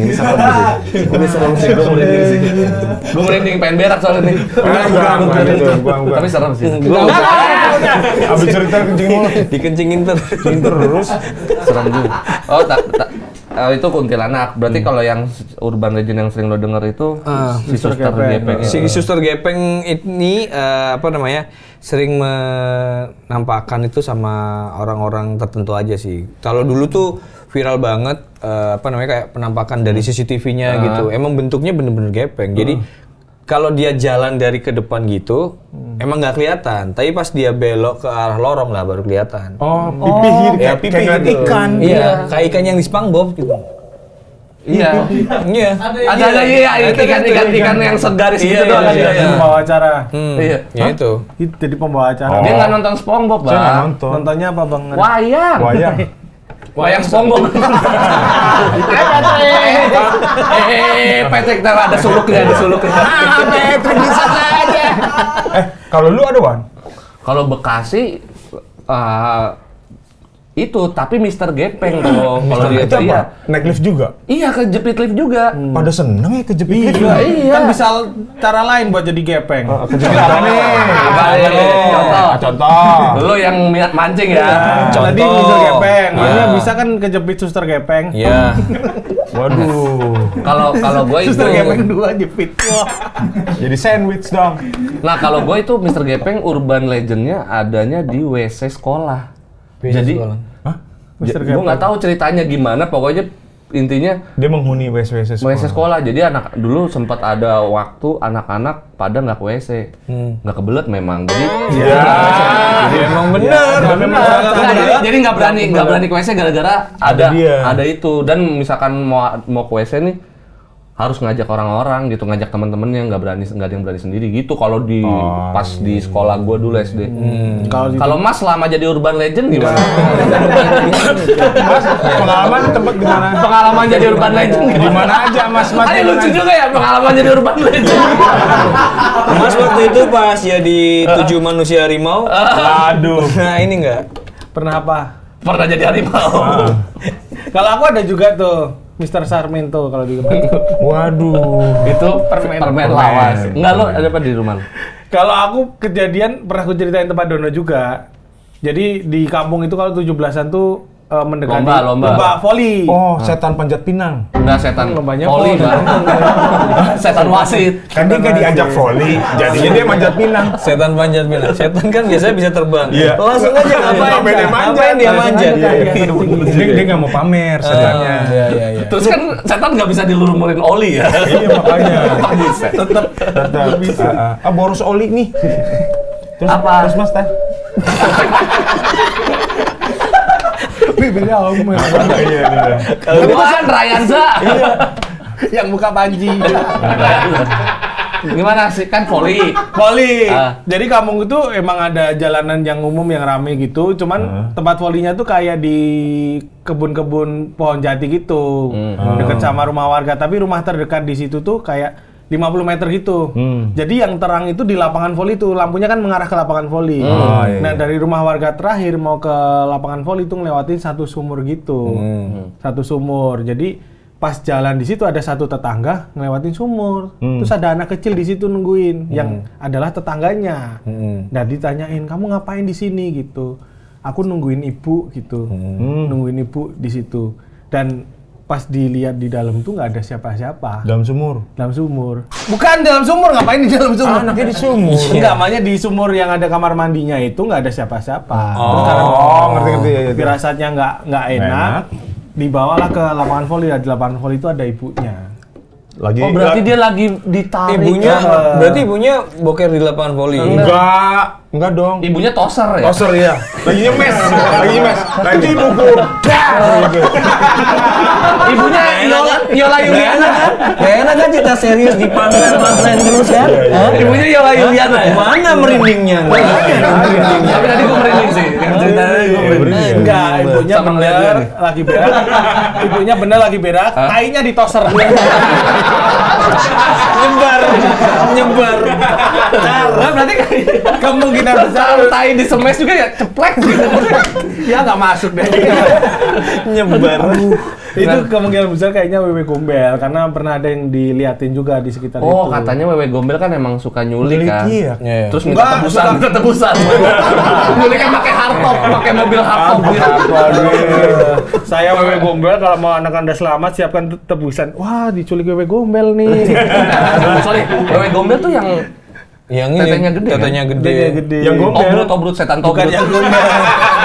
ini serem sih. Ini serem sih, gue merinding sih. Gue merinding, pengen berak soalnya nih. Buang. Tapi serem sih. Abis cerita kencing mulu. Dikencingin Terus. Serem juga. Oh, itu kuntilanak. Berarti kalau yang urban legend yang sering lo denger itu si suster gepeng. Si suster gepeng ini sering menampakkan itu sama orang-orang tertentu aja sih. Kalau dulu tuh viral banget kayak penampakan dari CCTV-nya gitu. Emang bentuknya bener-bener gepeng. Jadi kalau dia jalan dari ke depan gitu, emang nggak kelihatan. Tapi pas dia belok ke arah lorong lah baru kelihatan. Oh, pipih gitu. Ya, Kayak pipih ngeliat gitu. ikan. Iya, kayak ikan yang di SpongeBob gitu. Iya. Iya. Ada ikan yang segaris gitu doang kan. Pembawa acara. Iya. Ya itu. Itu jadi pembawa acara. Dia nggak nonton SpongeBob, Saya nggak Bang. nonton. Nontonnya apa, Bang? Wayang. Wayang SpongeBob. Petek ada suluknya. Petrek bisa aja. Kalau lu ada, Wan? Kalau Bekasi itu tapi Mr. Gepeng kalau dia Itu iya. apa? Naik lift juga? Iya, kejepit lift juga. Pada seneng ya kejepit lift. Iya. Kan bisa cara lain buat jadi gepeng. Kejepit apa nih? Apa nih? Contoh. Lo yang minat mancing ya. Tadi suster gepeng. Iya. Maksudnya bisa kan kejepit suster gepeng. Iya. Waduh. Kalau gue itu Suster gepeng 2 jepit. Jadi sandwich dong. Nah, kalau gue itu Mr. Gepeng urban legend-nya adanya di WC sekolah. Jadi Mr. gue nggak tahu ceritanya gimana, pokoknya intinya Dia menghuni WC sekolah. WC sekolah. Jadi dulu sempat ada waktu anak-anak pada nggak ke WC, nggak kebelet memang. Jadi Jadi emang bener. jadi nggak berani ke WC gara-gara Ada dia. ada itu. Dan misalkan mau ke WC nih, harus ngajak orang-orang gitu, ngajak teman-teman yang nggak ada yang berani sendiri gitu. Kalau di pas di sekolah gue dulu SD. Kalau Mas selama jadi urban legend gimana? Mas, pengalaman tempat gimana? Pengalaman jadi urban legend Gimana aja Mas? Ayo lucu juga ya pengalaman jadi urban legend. Mas waktu itu pas jadi 7 manusia harimau. Aduh. Nah ini enggak. Pernah apa? Pernah jadi harimau. Kalau aku ada juga tuh Mr. Sarmento kalau di rumah. Waduh. Itu permen lawas. Enggak, lo ada apa di rumah lo? Kalau aku kejadian pernah aku ceritain tempat Dono juga. Jadi di kampung itu kalau 17-an tuh mendekati lomba voli. Oh, setan panjat pinang. Enggak, setan Lombanya voli, voli. Bang. Setan wasit. Kan dia nggak diajak voli, jadinya dia manjat pinang. Setan panjat pinang. Setan kan biasanya bisa terbang. Iya. Langsung aja ngapain dia manjat. Dia nggak mau pamer setannya. Iya. Terus kan setan nggak bisa dilumurin oli ya. Iya makanya. Tetap. Tetap. Boros oli nih. Terus Apa? Terus Mas teh. Bibirnya om. Iya. Kalau bukan Ryanza. Yang buka panji. Gimana sih kan voli? Voli. Ah. Jadi kampung itu emang ada jalanan yang umum yang rame gitu. Cuman tempat volinya tuh kayak di kebun-kebun pohon jati gitu. Dekat sama rumah warga. Tapi rumah terdekat di situ tuh kayak 50 meter gitu. Jadi yang terang itu di lapangan voli tuh. Lampunya kan mengarah ke lapangan voli. Iya. Nah dari rumah warga terakhir mau ke lapangan voli itu ngelewatin satu sumur gitu. Satu sumur. Jadi pas jalan di situ ada satu tetangga ngelewatin sumur. Terus ada anak kecil di situ nungguin yang adalah tetangganya. Nah ditanyain, "Kamu ngapain di sini?" gitu. "Aku nungguin ibu," gitu. Nungguin ibu di situ. Dan pas dilihat di dalam tuh nggak ada siapa-siapa. Dalam sumur. Dalam sumur. Bukan dalam sumur, ngapain di dalam sumur? Anaknya di sumur. Enggak, makanya di sumur yang ada kamar mandinya itu nggak ada siapa-siapa. Oh, Terus karena ngerti. firasatnya nggak enak, dibawalah ke lapangan voli. Di lapangan voli itu ada ibunya. Lagi. Oh berarti dia lagi ditarik. Berarti ibunya boker di lapangan voli. Enggak dong. Ibunya toser ya? Toser ya. Lagi nyemes. Nah itu ibuku. Ibunya Yola Yuliana kan? Enak kan cerita serius di panggilan terus kan? Ibunya Yola Yuliana ya? Mana merindingnya? Tapi tadi gue merinding sih. Ceritanya gue merinding. Enggak, ibunya Sama ngeliat bener dia nih. lagi berak. Ibunya bener lagi berak, tainya ditoser. Nyebar. Nah berarti Kemungkinan besar kalau tai di semes juga ya ceplek gitu. ya nggak masuk deh. Nyebar. Itu kemungkinan besar kayaknya Wewe Gombel karena pernah ada yang diliatin juga di sekitar itu. Oh katanya Wewe Gombel kan emang suka nyulik kan? Iya. Terus minta tebusan. Nyuliknya pakai hardtop, pakai mobil hardtop gitu. Saya Wewe Gombel kalau mau anak Anda selamat siapkan tebusan. Wah, diculik Wewe Gombel nih. Sorry, Wewe Gombel tuh yang ini tetenya gede kan? tetenya gede. Tetenya gede. Yang Gombel. Tobrut, setan Bukan tobrut. yang Gombel.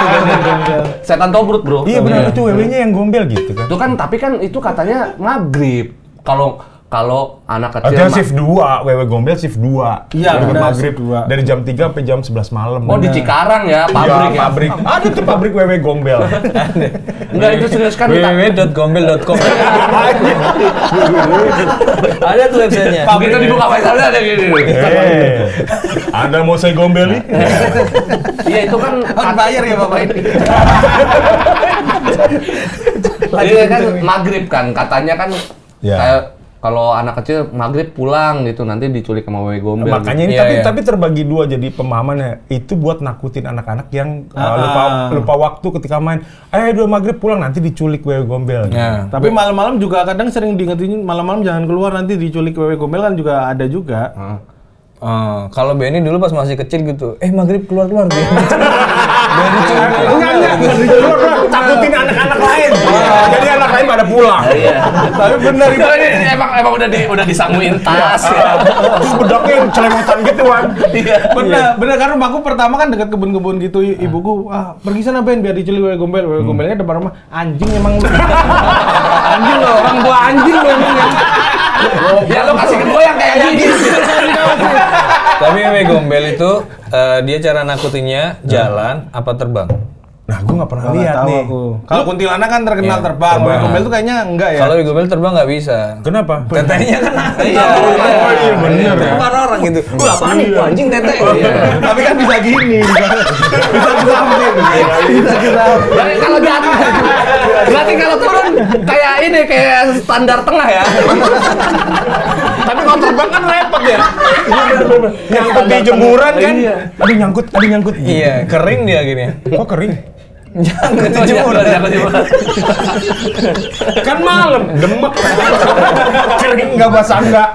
Bukan yang Gombel. Setan tobrut bro. Iya benar itu wewe-nya yang gombel gitu kan. Itu kan tapi kan itu katanya maghrib. Kalau anak kecil Ada shift 2, wewe gombel shift 2. Iya, Dari benar, maghrib shift 2. dari jam 3 sampai jam 11 malam. Oh di Cikarang ya, pabrik Iya, ya. pabrik. Ada tuh pabrik wewe gombel. Enggak itu serius kan kita. www.gombel.com. Ada tuh websitenya. Begitu dibuka website ada gini. Anda mau saya gombel nih? Iya itu kan Bayar ya Bapak ini. Iya kan maghrib kan katanya kan Ya. kayak kalau anak kecil maghrib pulang gitu nanti diculik sama wewe gombel. Makanya ini Iya, iya. tapi terbagi dua jadi pemahamannya. Itu buat nakutin anak-anak yang lupa waktu ketika main. Dua maghrib pulang nanti diculik wewe gombel. Nah, Tapi malam-malam juga kadang sering diingetin malam-malam jangan keluar nanti diculik Wewe Gombel kan juga ada juga. kalau Benny dulu pas masih kecil gitu, maghrib keluar dia. Enggak. Takutin anak-anak lain. Jadi anak lain pada pulang. Iya. Tapi benar itu. Ini emang udah disanguin tas ya. Terus bedaknya celemotan gitu kan. Bener karena rumahku pertama kan dekat kebun-kebun gitu. Ibuku, pergi sana Ben biar diculik Wewe Gombel. Wewe Gombelnya depan rumah. Anjing emang lu. Anjing lo, orang tua anjing lo emang. Ya lo kasih ke gue yang kayak gini. Tapi Wewe Gombel itu dia cara nakutinnya jalan apa terbang? Nah, gue nggak pernah Nggak lihat tahu nih. aku. Kalau kuntilanak kan terkenal Iya, terbang. terbang. Gobel tuh kayaknya enggak ya. Kalau Wigobel terbang nggak bisa. Kenapa? Tetenya kan ada. Iya. Oh iya bener ya. Bukan orang gitu. Wah, apaan nih? Wah, anjing tete. Tapi kan bisa gini, bisa ke samping. Bisa ke samping. Berarti kalau jatuh, berarti kalau turun kayak ini kayak standar tengah ya. Tapi kalau terbang kan repot ya. Nyangkut di jemuran kan. Aduh nyangkut. Iya, kering dia gini. Kok kering? Jangan kejemuran. Kan malam, demek. Kering nggak basah nggak.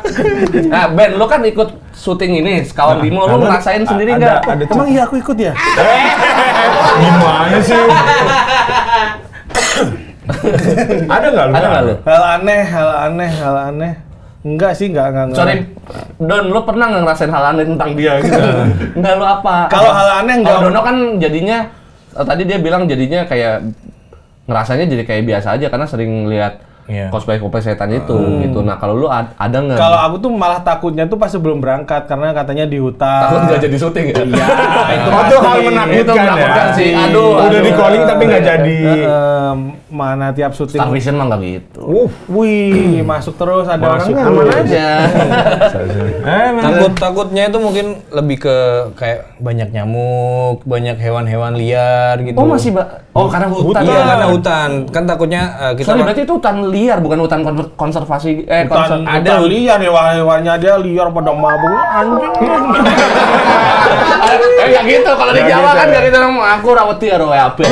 Nah, Ben, lo kan ikut syuting ini, Sekawan Bimo, lo ngerasain sendiri nggak? Emang iya aku ikut ya? Gimana sih? Ada nggak lu? Ada nggak lo? Hal aneh. Enggak sih, enggak. Sorry, Don, lo pernah nggak ngerasain hal aneh tentang dia gitu? Enggak, lo apa? Kalau hal aneh enggak. Kalau Dono kan jadinya, tadi dia bilang jadinya kayak ngerasanya jadi kayak biasa aja karena sering lihat Iya. cosplay setan itu gitu. Nah, kalau lu ada nggak? Kalau aku tuh malah takutnya tuh pas sebelum berangkat karena katanya di hutan. takut nggak jadi syuting ya? Iya, itu Oh, itu hal menakutkan Itu menakutkan ya. sih. Aduh, Udah di calling tapi nggak jadi. Mana tiap syuting. Star Vision mah nggak gitu. Wih, masuk terus ada Masuk orang Aman nggak? aja. Takutnya itu mungkin lebih ke kayak banyak nyamuk, banyak hewan-hewan liar gitu. Oh masih karena hutan. Iya, karena hutan. Kan takutnya kita Sorry, berarti itu hutan liar bukan hutan konservasi. Hutan liar ya, hewannya dia liar pada mabuk anjing. Nggak gitu. Kalau di Jawa kan nggak gitu. Aku rawati aroe ape.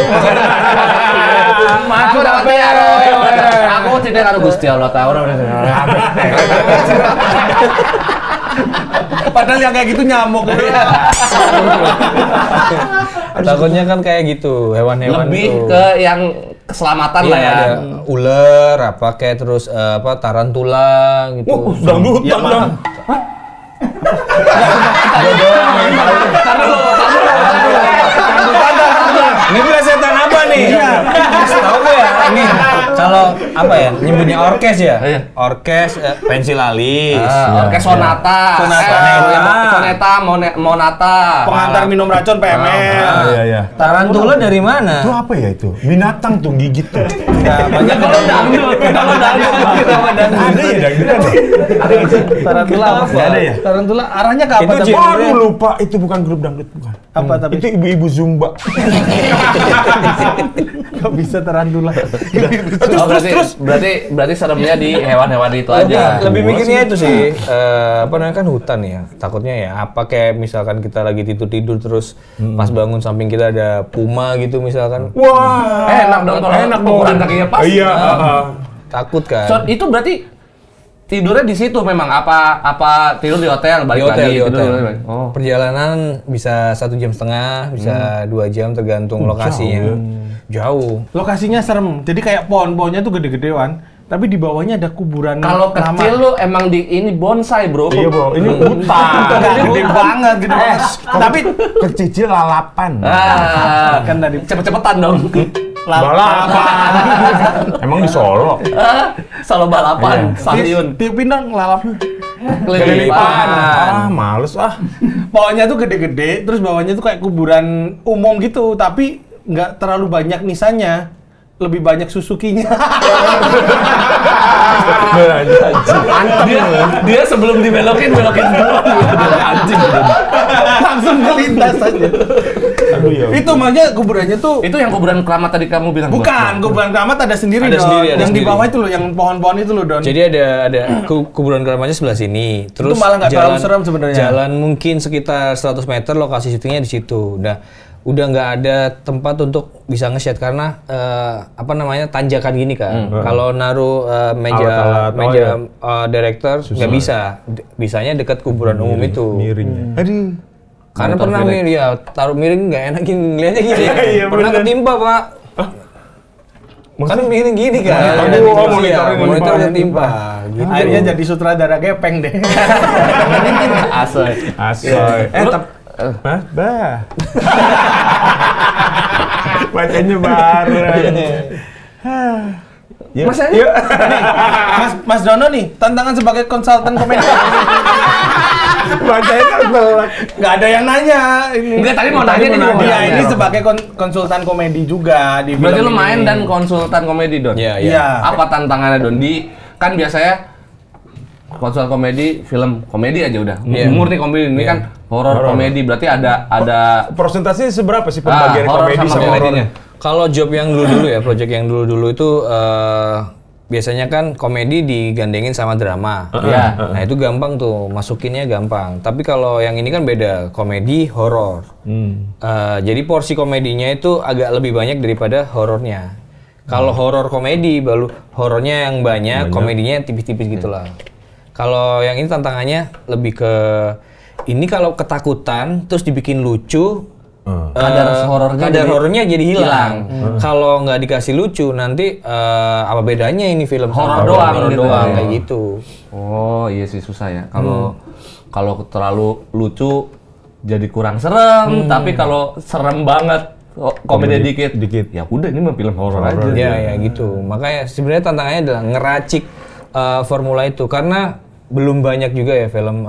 Aku rawati aroe. Aku tidak karo Gusti Allah tahu Padahal yang kayak gitu nyamuk. takutnya kan kayak gitu, hewan-hewan lebih tuh. ke yang keselamatan Iya, lah ya. ada ular, apa kayak terus tarantula gitu. Dangdutan dong. Ini plesetan apa nih? Iya. Tahu gak ya? Ini kalau apa ya? Nyebutnya orkes ya? Iya. Orkes pensil alis. Orkes sonata. Monata. Pengantar minum racun PML. Iya. Tarantula dari mana? Itu apa ya itu? Binatang tuh gigit tuh. Banyak kalau dangdut. Ada ya dangdutan ya? Tarantula apa? Nggak ada ya? Tarantula arahnya ke apa? Itu tapi? genre. Aduh lupa, itu bukan grup dangdut bukan. Apa tapi? Itu ibu-ibu Zumba. Kok bisa tarantula? Berarti seremnya di hewan-hewan itu aja. Lebih mikirnya itu sih, apa namanya kan hutan ya. Takutnya ya apa kayak misalkan kita lagi tidur terus pas bangun samping kita ada puma gitu misalkan. Wah, Enak dong kalau enak dong. ukuran kakinya pas. Iya. Takut kan? So, itu berarti tidurnya di situ memang apa tidur di hotel Di balik hotel, lagi di hotel. tidur balik. Oh. Perjalanan bisa 1,5 jam, bisa 2 jam tergantung lokasinya. Jauh. Lokasinya serem. Jadi kayak pohon-pohonnya tuh gede-gedean, tapi di bawahnya ada kuburan Kalau lama. kecil lu emang di ini bonsai, Bro. Iya, Bro. Ini hutan. Gede banget, gede banget. Tapi Kecil lalapan. kan tadi Cepet-cepetan dong. Balapan. Emang di Solo. Solo balapan, stadion. tiupin dong lalap. Kelilipan. Males ah. Pohonnya tuh gede-gede, terus bawahnya tuh kayak kuburan umum gitu, tapi nggak terlalu banyak nisannya. Lebih banyak susukinya. Dia sebelum dibelokin dulu. Anjing. Langsung kelintas aja. Aduh ya. Itu makanya kuburannya tuh Itu yang kuburan keramat tadi kamu bilang. bukan kuburan keramat, ada sendiri Ada Don. sendiri, ada yang di sendiri. bawah itu loh, yang pohon-pohon itu loh Don. Jadi ada kuburan keramatnya sebelah sini. Terus malah nggak terlalu serem sebenarnya. Jalan mungkin sekitar 100 meter lokasi syutingnya di situ. Udah nggak ada tempat untuk bisa nge-shot karena apa namanya tanjakan gini kan. Kalau naruh meja Alat-alat, director nggak bisa. Bisanya dekat kuburan umum itu. Miringnya. Aduh. Karena pernah ya taruh miring nggak enak ngeliatnya gini. Iya, Pernah bener. ketimpa Pak. Kan miring gini kan. Aduh, Monitor ketimpa. Gitu. Akhirnya jadi sutradara gepeng deh. Asoy. Asoy. Hah? Bah. Bacanya bareng. Ya. Mas Yuk. Mas Dono nih, tantangan sebagai konsultan komedi. Bacanya kan telak. Nggak ada yang nanya ini. Enggak, tadi mau nanya nih. Iya, ini sebagai konsultan komedi juga di Berarti film lu main ini. dan konsultan komedi, Don? Iya, Iya. Apa tantangannya, Don? Kan biasanya konsultan komedi, film komedi aja udah. Iya. Murni komedi, ini kan horor komedi. Berarti ada Persentasinya seberapa sih pembagian horor komedi sama sama komedinya? horor? Kalau job yang dulu-dulu ya, project yang dulu-dulu itu biasanya kan komedi digandengin sama drama. Iya. Nah, itu gampang tuh, masukinnya gampang. Tapi kalau yang ini kan beda, komedi horor. Jadi porsi komedinya itu agak lebih banyak daripada horornya. Kalau horor komedi, baru horornya yang banyak, komedinya tipis-tipis gitulah. Kalau yang ini tantangannya lebih ke ini kalau ketakutan terus dibikin lucu, kadar horornya jadi hilang. Kalau nggak dikasih lucu nanti apa bedanya ini film Horor sama doang horor gitu doang ya. kayak gitu. Oh iya sih susah ya. Kalau terlalu lucu jadi kurang serem, tapi kalau serem banget komedi dikit, ya udah ini mah film horor aja. Ya gitu. Makanya sebenarnya tantangannya adalah ngeracik formula itu karena belum banyak juga ya film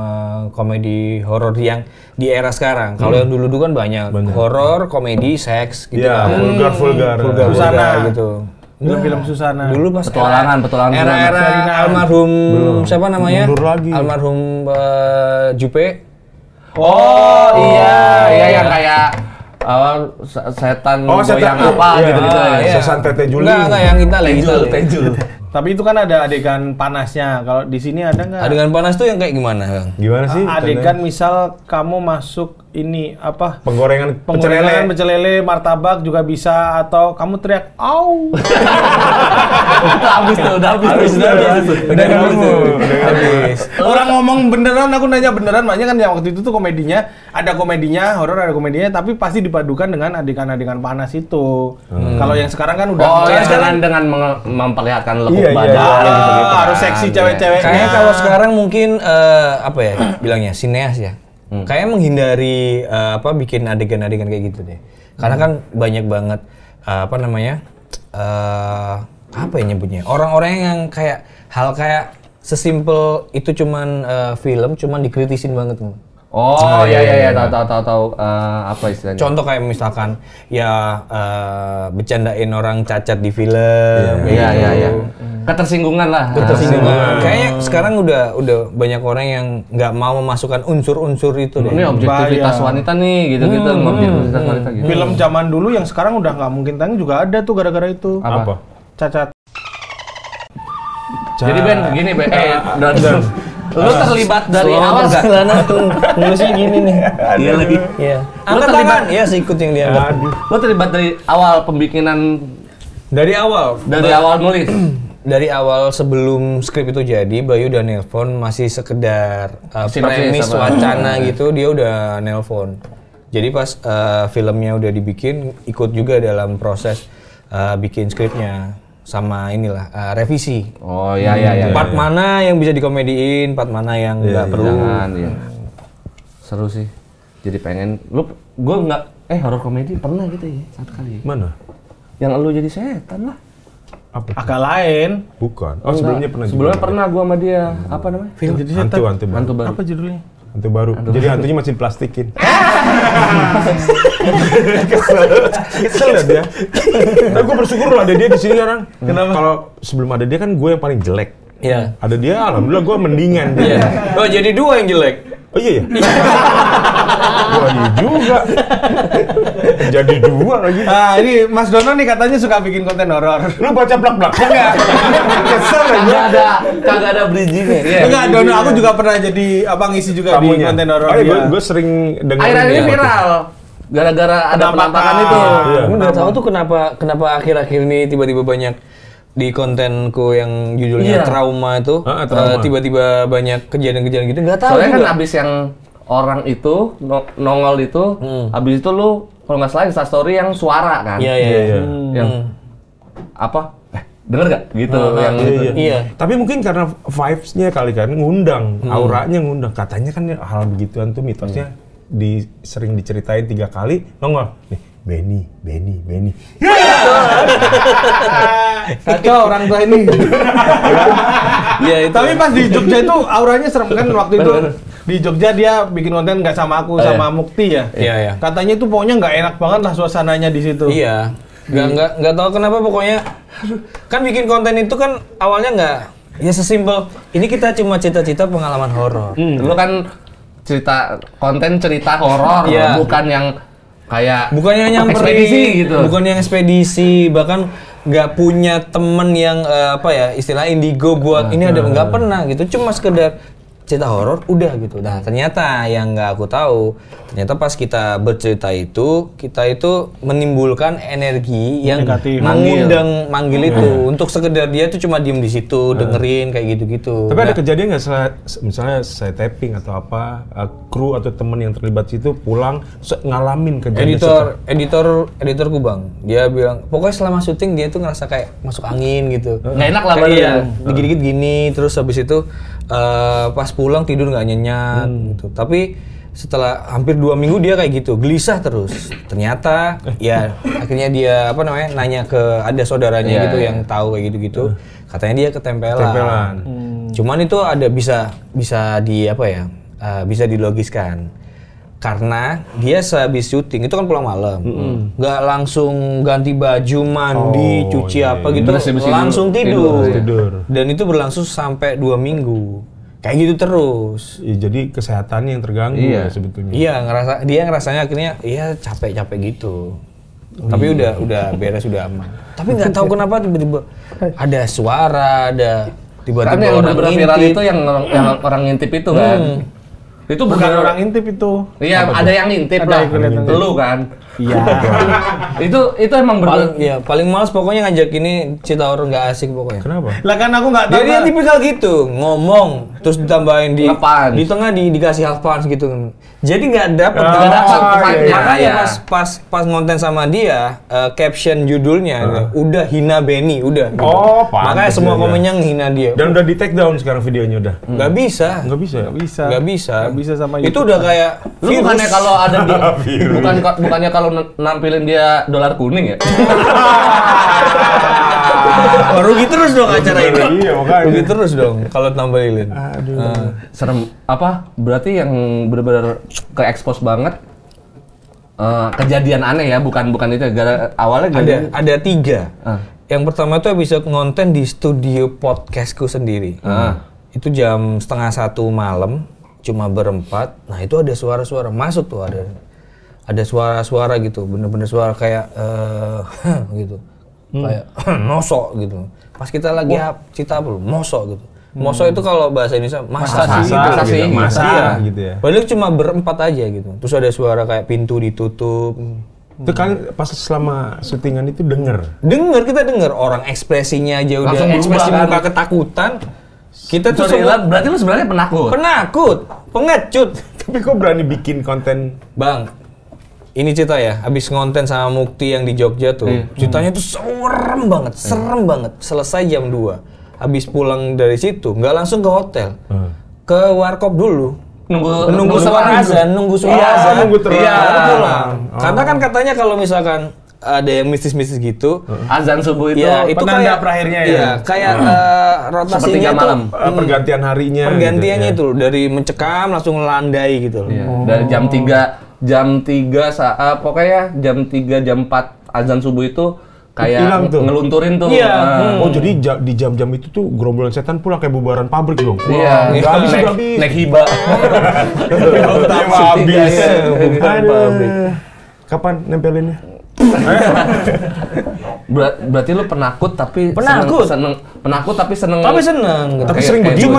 komedi horor yang di era sekarang. Kalau yang dulu-dulu kan banyak. Horor, komedi, seks gitu. Iya, kan. vulgar. Susana gitu. Film Susana. Dulu pas Petualangan era almarhum siapa namanya? Mundur lagi. Almarhum Jupe. Oh iya yang kayak setan goyang apa gitu-gitu ya. Sesan Tete Juli. Enggak yang kita lagi Tejul. Tapi itu kan ada adegan panasnya. Kalau di sini ada nggak? Adegan panas tuh yang kayak gimana, Bang? Gimana sih? Adegan misal kamu masuk ini apa? Penggorengan Penggorengan pecel pecel lele, martabak juga bisa atau kamu teriak au. Udah habis. Orang ngomong beneran, aku nanya beneran, makanya kan yang waktu itu tuh komedinya ada komedinya, horor ada komedinya, tapi pasti dipadukan dengan adegan-adegan panas itu. Kalau yang sekarang kan udah Oh ya sekarang dengan memperlihatkan lekuk Iya, badan gitu-gitu. harus seksi cewek-ceweknya. Kayaknya kalau sekarang mungkin apa ya bilangnya sineas ya. Kayaknya menghindari bikin adegan-adegan kayak gitu deh. Karena kan banyak banget apa namanya apa ya nyebutnya orang-orang yang kayak hal kayak sesimpel itu cuman film cuman dikritisin banget. Oh iya tahu apa istilahnya? Contoh kayak misalkan ya bercandain orang cacat di film. Iya. Ketersinggungan lah. Ketersinggungan. Kayaknya sekarang udah banyak orang yang nggak mau memasukkan unsur-unsur itu deh. Ini objektivitas wanita nih gitu-gitu, objektivitas wanita gitu. Film zaman dulu yang sekarang udah nggak mungkin tayang juga ada tuh gara-gara itu. Apa? Cacat. Jadi Ben begini Ben, dan lu terlibat dari awal nggak? Celana tuh nulisnya gini nih. Iya lagi. Iya. Lu Angkat terlibat- tangan. Ya, sikut yang diangkat. Lu terlibat dari awal pembikinan, Dari awal. dari awal nulis. Dari awal sebelum skrip itu jadi, Bayu udah nelpon masih sekedar Sinopsis premis apa? wacana gitu, dia udah nelpon. Jadi pas filmnya udah dibikin, ikut juga dalam proses bikin skripnya sama inilah revisi. Oh iya. Part mana yang bisa dikomediin, part mana yang nggak perlu. Jangan, iya. Seru sih. Jadi pengen gue nggak horor komedi pernah gitu ya satu kali. Mana? Yang lu jadi setan lah. Apa? Agak lain. Bukan. Oh, sebelumnya pernah. Sebelumnya juga. pernah gua sama dia. Apa namanya? Film jadi setan. Hantu baru. Hantu baru. Apa judulnya? Hantu baru. Jadi hantunya masih plastikin. Kesel ya dia. Tapi gue bersyukur loh ada dia di sini sekarang. Kenapa? Kalau sebelum ada dia kan gue yang paling jelek. Iya. Ada dia, alhamdulillah gue mendingan. Iya. Oh, jadi dua yang jelek. Oh iya ya? Wah iya juga. Jadi dua lagi. Ah, ini Mas Dono nih katanya suka bikin konten horor. Lu baca blak-blak enggak? Kesel aja. Kagak ada bridging-nya. Iya. Enggak, Dono aku juga pernah jadi ngisi juga di konten horor. Gue sering dengar. Akhir-akhir ini viral. Gara-gara ada penampakan itu. Iya. Aku nggak tahu tuh kenapa akhir-akhir ini tiba-tiba banyak di kontenku yang judulnya Iya. trauma itu Trauma. tiba-tiba banyak kejadian-kejadian gitu nggak tahu Soalnya kan juga. abis yang orang itu nongol itu, abis itu lu kalau nggak salah instastory yang suara kan. Iya. Yang apa? Denger gak? Gitu yang gitu. Iya. Tapi mungkin karena vibes-nya kali kan ngundang, auranya ngundang. Katanya kan hal begituan tuh mitosnya sering diceritain 3 kali nongol. Nih, Benny. Kacau orang tua ini. Ya itu. Tapi pas di Jogja itu auranya serem kan waktu itu. Di Jogja dia bikin konten nggak sama aku, sama Mukti ya. Iya. Katanya itu pokoknya nggak enak banget lah suasananya di situ. Iya. Nggak tahu kenapa pokoknya kan bikin konten itu kan awalnya nggak ya sesimpel ini kita cuma cita-cita pengalaman horor. Lu kan cerita horor, bukan yang kayak bukannya nyamperin ekspedisi gitu. Bukan yang ekspedisi, bahkan nggak punya temen yang istilah indigo buat ini ada nggak pernah gitu, cuma sekedar cerita horor udah gitu. Nah ternyata yang nggak aku tahu, ternyata pas kita bercerita itu kita itu menimbulkan energi yang negatif. manggil itu untuk sekedar dia tuh cuma diem di situ dengerin kayak gitu-gitu. Tapi ada kejadian nggak misalnya saya tapping atau apa, kru atau temen yang terlibat situ pulang ngalamin kejadian editorku bang, dia bilang pokoknya selama syuting dia tuh ngerasa kayak masuk angin gitu. Nggak enak lah kayak badan. Dikit-dikit gini, terus habis itu pas pulang tidur nggak nyenyak gitu. Tapi setelah hampir 2 minggu dia kayak gitu, gelisah terus. Ternyata ya akhirnya dia nanya ke ada saudaranya gitu yang tahu kayak gitu-gitu. Katanya dia ketempelan. Cuman itu ada bisa bisa dilogiskan. Karena dia sehabis syuting itu kan pulang malam, nggak langsung ganti baju, mandi, cuci apa gitu, langsung tidur. Dan itu berlangsung sampai 2 minggu, kayak gitu terus. Ya, jadi kesehatannya yang terganggu sebetulnya. Iya, dia ngerasanya akhirnya capek-capek gitu. Tapi udah beres, udah aman. Tapi nggak tahu kenapa tiba-tiba ada suara, ada tiba-tiba kan yang orang viral ngintip. itu yang orang ngintip itu kan. Itu Bukan bener orang intip itu. Iya, ada yang ngintip Ada lah. yang kelihatan. Lu kan. Iya. itu emang paling males pokoknya ngajak ini cerita horor nggak asik pokoknya. Kenapa? Lah kan aku nggak tahu. Jadi dia tipikal gitu, ngomong terus ditambahin di tengah dikasih half punch gitu. Jadi nggak dapet makanya pas ngonten sama dia caption judulnya udah hina Benny udah. Gitu. Makanya semua komennya ngehina dia. Dan udah di take down sekarang videonya udah. Nggak bisa. Nggak bisa sama itu udah kayak lu bukannya kalau ada di bukannya kalau nampilin dia dolar kuning ya? Rugi terus dong acara ini. Iya, makanya. Rugi terus dong kalau tampilin. Serem apa? Berarti yang benar-benar ke-expose banget kejadian aneh ya, bukan itu awalnya ada 3. Yang pertama itu episode ngonten di studio podcastku sendiri. Itu jam 12:30 malam, cuma berempat. Nah itu ada suara-suara masuk tuh, ada suara-suara gitu, bener-bener suara kayak gitu, kayak mosok gitu. Pas kita lagi cerita apa mosok gitu. Mosok itu kalau bahasa Indonesia masa gitu ya. Padahal cuma berempat aja gitu. Terus ada suara kayak pintu ditutup. Itu kan pas selama syutingan itu kita denger orang ekspresinya aja udah ekspresi muka ketakutan. Kita tuh berarti lu sebenarnya penakut, pengecut. Tapi kok berani bikin konten? Bang, ini cerita ya, habis ngonten sama Mukti yang di Jogja tuh. Ceritanya tuh serem banget. Selesai jam 2. Habis pulang dari situ, nggak langsung ke hotel. Ke warkop dulu. Nunggu suara azan, nunggu terus. Pulang. Karena kan katanya kalau misalkan ada yang mistis-mistis gitu, azan subuh itu, ya, itu penanda terakhirnya ya. Iya, kayak rotasinya tuh pergantian harinya. Pergantiannya itu dari mencekam langsung landai gitu. Dari jam 3 saat pokoknya jam 3 jam 4 azan subuh itu kayak ngelunturin tuh. Iya. Oh jadi di jam-jam itu tuh gerombolan setan pulang kayak bubaran pabrik dong. Iya. Nggak habis. Naik hibah. Habis. Pabrik. Kapan nempelinnya? Berarti lu penakut tapi seneng. Tapi seneng. Tapi sering begitu.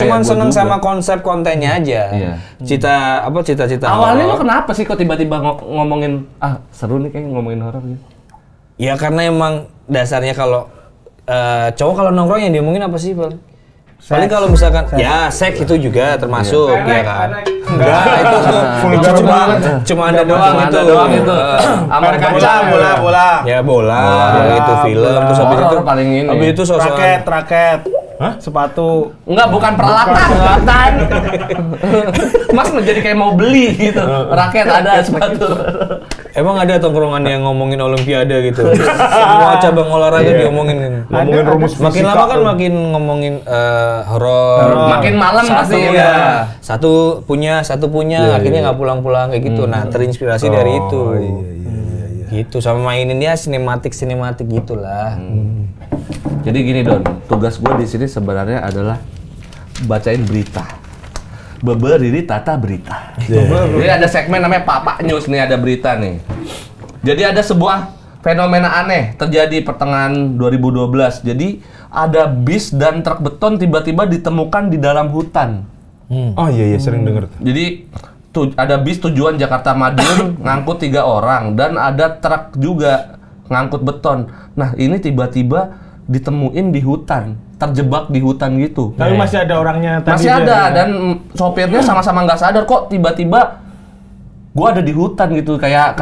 Cuman seneng sama konsep kontennya aja. Iya. Cita-cita. Awalnya lu kenapa sih kok tiba-tiba ngomongin seru nih kayak ngomongin horor gitu? Ya karena emang dasarnya kalau cowok kalau nongkrong yang diomongin apa sih, Bang? Paling kalau misalkan seks itu juga termasuk ya kan. Enggak, itu cuma ada doang itu. Amar kaca, bola. Ya bola, itu film terus habis itu paling ini. Habis itu sosok raket. Hah? Sepatu. Enggak, bukan peralatan. Mas menjadi kayak mau beli gitu. Raket ada sepatu. Emang ada tongkrongan yang ngomongin olimpiade gitu. Semua cabang olahraga diomongin. Ngomongin rumus fisika. Makin lama kan makin ngomongin horor. Makin malam pasti ya. ya. Satu punya, akhirnya nggak pulang-pulang kayak gitu. Nah, terinspirasi dari itu. Gitu, sama mainin ya sinematik gitulah. Jadi gini Don, tugas gue di sini sebenarnya adalah bacain berita. Beberiri tata berita. Jadi ada segmen namanya Papa News nih, ada berita nih. Jadi ada sebuah fenomena aneh terjadi pertengahan 2012. Jadi ada bis dan truk beton tiba-tiba ditemukan di dalam hutan. Oh iya sering denger. Jadi ada bis tujuan Jakarta Madiun ngangkut 3 orang dan ada truk juga ngangkut beton. Nah ini tiba-tiba ditemuin di hutan, terjebak di hutan gitu. Tapi masih ada orangnya tadi. Masih ada dan sopirnya sama-sama nggak sadar kok tiba-tiba gua ada di hutan gitu kayak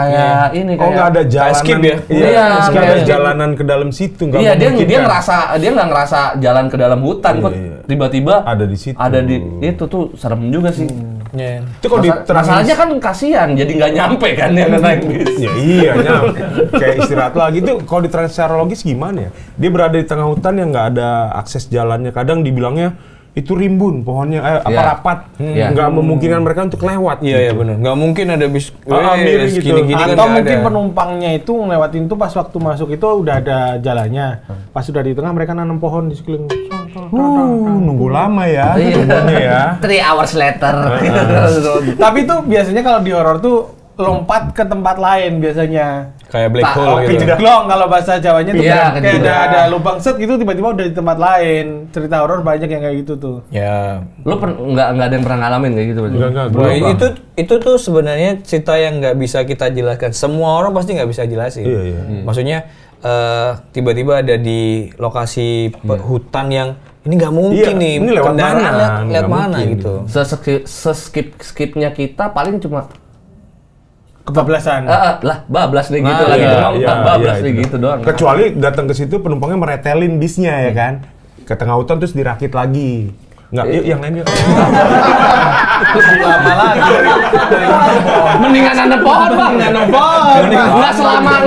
ini kayak. Oh nggak ada jalanan. skip ya? Iya, nggak ada kayak jalanan ke dalam situ. Nggak Iya dia memungkinkan. dia nggak ngerasa jalan ke dalam hutan kok tiba-tiba Ada di situ. Ada di itu tuh serem juga sih. Yeah. Itu kalau Masalahnya kan kasihan jadi nggak nyampe kan yang naik bis. Ya iya nyampe. Kayak istirahat lagi tuh kalau diterangin secara logis gimana ya? Dia berada di tengah hutan yang nggak ada akses jalannya. Kadang dibilangnya itu rimbun pohonnya rapat. Nggak memungkinkan mereka untuk lewat. Iya benar. Nggak mungkin ada bis miring gitu. gini-gini kan Atau nggak mungkin ada. penumpangnya itu ngelewatin tuh pas waktu masuk itu udah ada jalannya. Pas sudah di tengah mereka nanam pohon di sekeliling. Nunggu lama ya. Iya. Nunggunya ya. 3 hours later. Tapi itu biasanya kalau di horor tuh lompat ke tempat lain biasanya. Kayak black hole oke, gitu. Kejeglong kalau bahasa Jawanya tuh Iya, kayak kejeglong. ada lubang set gitu tiba-tiba udah di tempat lain. Cerita horor banyak yang kayak gitu tuh. Ya. Lu nggak ada yang pernah ngalamin kayak gitu berarti? Enggak. Bro, itu tuh sebenarnya cerita yang nggak bisa kita jelaskan. Semua orang pasti nggak bisa jelasin. Iya. Maksudnya tiba-tiba ada di lokasi hutan yang ini nggak mungkin Iya, nih. ini lewat Kendaraan mana? lihat Nggak mana mungkin. gitu. Skipnya kita paling cuma Kebablasan. bablas nih gitu Nah, lagi iya, doang. Bablas nih itu. gitu doang. Kecuali datang ke situ penumpangnya meretelin bisnya ya kan. Ke tengah hutan terus dirakit lagi. Enggak, yuk yang lain yuk. Lama lagi. Mendingan nanam pohon bang, nanam pohon. Nggak selama